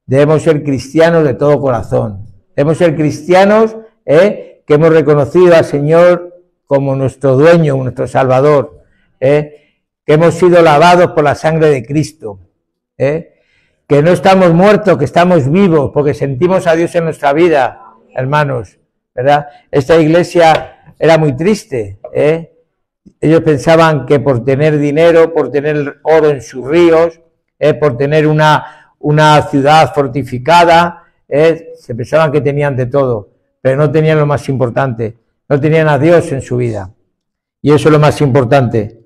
Debemos ser cristianos de todo corazón. Debemos ser cristianos que hemos reconocido al Señor como nuestro dueño, nuestro Salvador, que hemos sido lavados por la sangre de Cristo, que no estamos muertos, que estamos vivos, porque sentimos a Dios en nuestra vida, hermanos, ¿verdad? Esta iglesia era muy triste, Ellos pensaban que por tener dinero, por tener oro en sus ríos, por tener una ciudad fortificada, se pensaban que tenían de todo, pero no tenían lo más importante, no tenían a Dios en su vida. Y eso es lo más importante,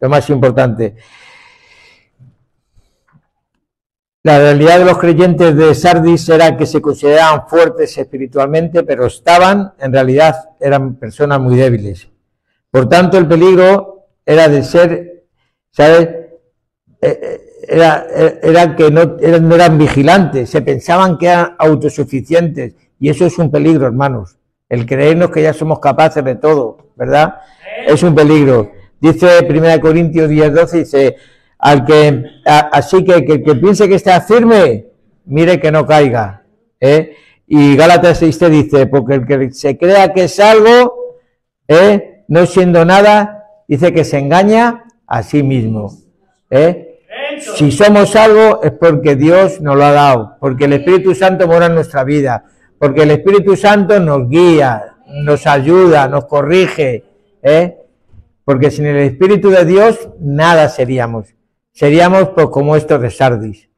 La realidad de los creyentes de Sardis era que se consideraban fuertes espiritualmente, pero en realidad eran personas muy débiles. Por tanto, el peligro era de ser, ¿sabes? Era que no eran vigilantes, se pensaban que eran autosuficientes, y eso es un peligro, hermanos. El creernos que ya somos capaces de todo, ¿verdad? Es un peligro. Dice 1 Corintios 10:12, dice, así que el que piense que está firme, mire que no caiga. Y Gálatas 6 dice, porque el que se crea que es algo, no siendo nada, dice que se engaña a sí mismo. Si somos algo es porque Dios nos lo ha dado, porque el Espíritu Santo mora en nuestra vida, porque el Espíritu Santo nos guía, nos ayuda, nos corrige, porque sin el Espíritu de Dios nada seríamos. Seríamos pues como estos de Sardis.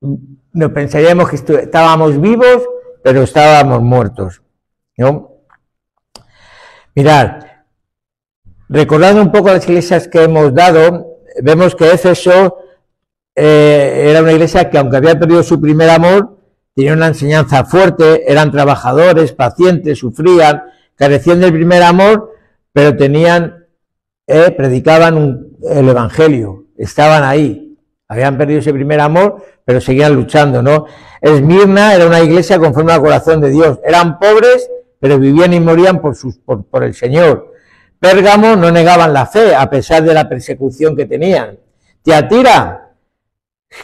Nos pensaríamos que estábamos vivos, pero estábamos muertos, ¿no? Mirad, recordando un poco las iglesias que hemos dado, vemos que Éfeso era una iglesia que, aunque había perdido su primer amor, tenía una enseñanza fuerte, eran trabajadores, pacientes, sufrían, carecían del primer amor, pero predicaban el evangelio, estaban ahí, habían perdido ese primer amor, pero seguían luchando, ¿no? Esmirna era una iglesia conforme al corazón de Dios, eran pobres, pero vivían y morían por el Señor. Pérgamo no negaban la fe, a pesar de la persecución que tenían. Tiatira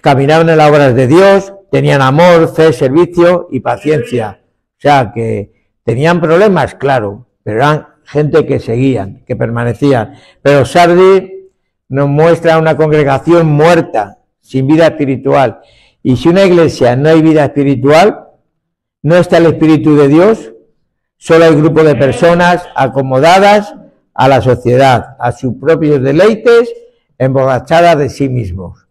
caminaban en las obras de Dios, tenían amor, fe, servicio y paciencia. O sea, que tenían problemas, claro, pero eran gente que seguían, que permanecían. Pero Sardis nos muestra una congregación muerta, sin vida espiritual. Y si una iglesia no hay vida espiritual, no está el Espíritu de Dios, solo hay grupo de personas acomodadas a la sociedad, a sus propios deleites, emborrachadas de sí mismos.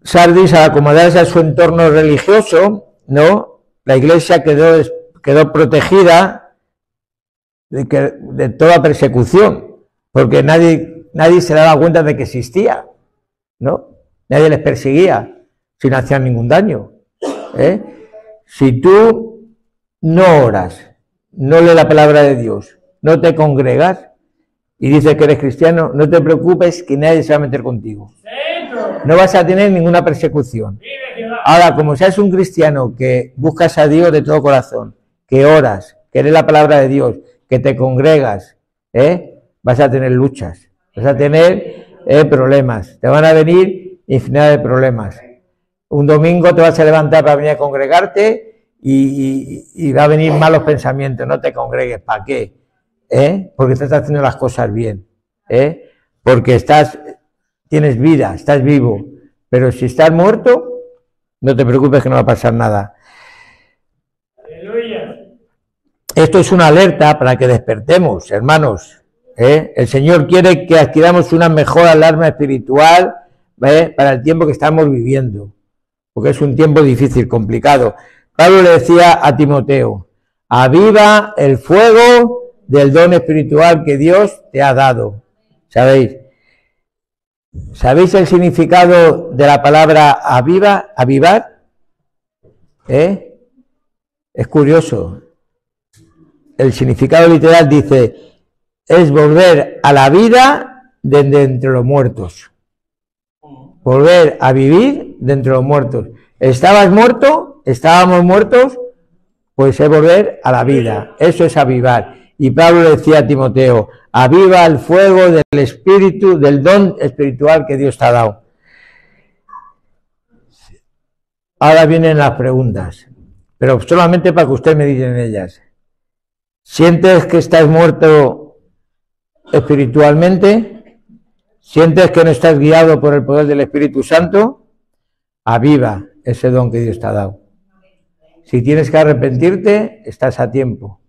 Sardis, al acomodarse a su entorno religioso, ¿no? La iglesia quedó protegida de toda persecución, porque nadie se daba cuenta de que existía, ¿no? Nadie les perseguía si no hacían ningún daño. Si tú no oras, no lees la palabra de Dios, no te congregas y dices que eres cristiano, no te preocupes que nadie se va a meter contigo. No vas a tener ninguna persecución. Ahora, como seas un cristiano que buscas a Dios de todo corazón, que oras, que lees la palabra de Dios, que te congregas, vas a tener luchas, vas a tener problemas, te van a venir infinidad de problemas. Un domingo te vas a levantar para venir a congregarte y va a venir malos pensamientos, no te congregues, ¿para qué? Porque estás haciendo las cosas bien, porque tienes vida, estás vivo, pero si estás muerto, no te preocupes que no va a pasar nada. Esto es una alerta para que despertemos, hermanos. El Señor quiere que adquiramos una mejor alarma espiritual para el tiempo que estamos viviendo, porque es un tiempo difícil, complicado. Pablo le decía a Timoteo, aviva el fuego del don espiritual que Dios te ha dado. ¿Sabéis? ¿Sabéis el significado de la palabra avivar? Es curioso. El significado literal dice, es volver a la vida de entre los muertos. Volver a vivir de entre los muertos. ¿Estabas muerto? ¿Estábamos muertos? Pues es volver a la vida. Eso es avivar. Y Pablo le decía a Timoteo, aviva el fuego del espíritu, del don espiritual que Dios te ha dado. Ahora vienen las preguntas, pero solamente para que usted me digan ellas. ¿Sientes que estás muerto espiritualmente? ¿Sientes que no estás guiado por el poder del Espíritu Santo? Aviva ese don que Dios te ha dado. Si tienes que arrepentirte, estás a tiempo.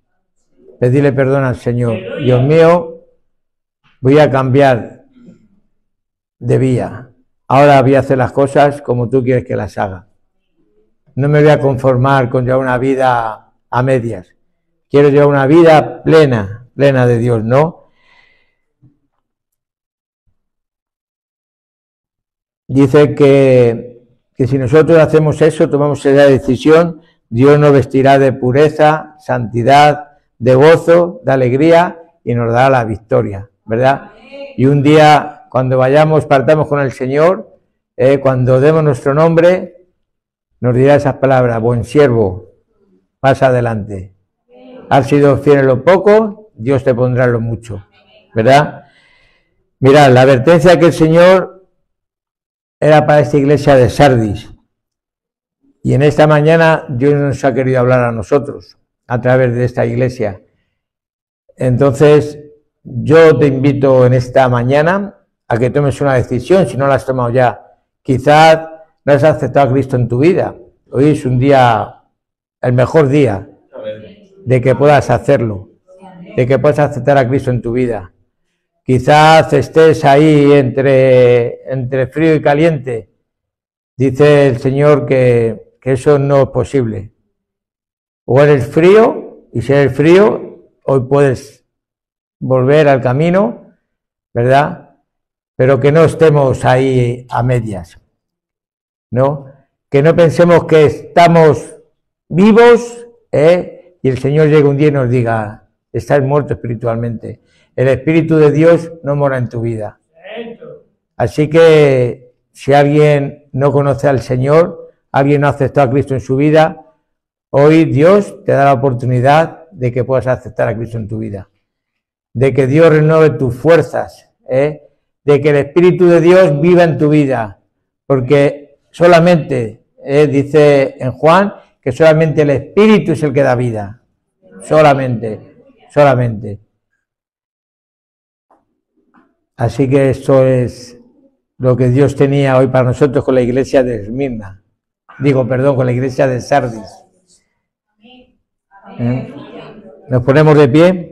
Pedirle perdón al Señor. Dios mío, voy a cambiar de vía. Ahora voy a hacer las cosas como tú quieres que las haga. No me voy a conformar con llevar una vida a medias. Quiero llevar una vida plena de Dios, ¿no? Dice que si nosotros hacemos eso, tomamos esa decisión, Dios nos vestirá de pureza, santidad, de gozo, de alegría y nos dará la victoria, ¿verdad? Y un día, cuando partamos con el Señor, cuando demos nuestro nombre, nos dirá esas palabras, buen siervo, pasa adelante. Has sido fiel en lo poco, Dios te pondrá en lo mucho, ¿verdad? Mirad, la advertencia que el Señor era para esta iglesia de Sardis. Y en esta mañana Dios nos ha querido hablar a nosotros a través de esta iglesia. Entonces, yo te invito en esta mañana a que tomes una decisión, si no la has tomado ya. Quizás no has aceptado a Cristo en tu vida. Hoy es un día, el mejor día de que puedas hacerlo, de que puedas aceptar a Cristo en tu vida. Quizás estés ahí entre frío y caliente. Dice el Señor que eso no es posible. O eres frío, y si eres frío, hoy puedes volver al camino, ¿verdad? Pero que no estemos ahí a medias, ¿no? Que no pensemos que estamos vivos, y el Señor llegue un día y nos diga, estás muerto espiritualmente. El Espíritu de Dios no mora en tu vida. Así que si alguien no conoce al Señor, alguien no ha aceptado a Cristo en su vida, hoy Dios te da la oportunidad de que puedas aceptar a Cristo en tu vida. De que Dios renueve tus fuerzas, de que el Espíritu de Dios viva en tu vida. Porque solamente, dice en Juan, que solamente el Espíritu es el que da vida. Solamente. Así que esto es lo que Dios tenía hoy para nosotros con la iglesia de Esmirna. Con la iglesia de Sardis. Nos ponemos de pie.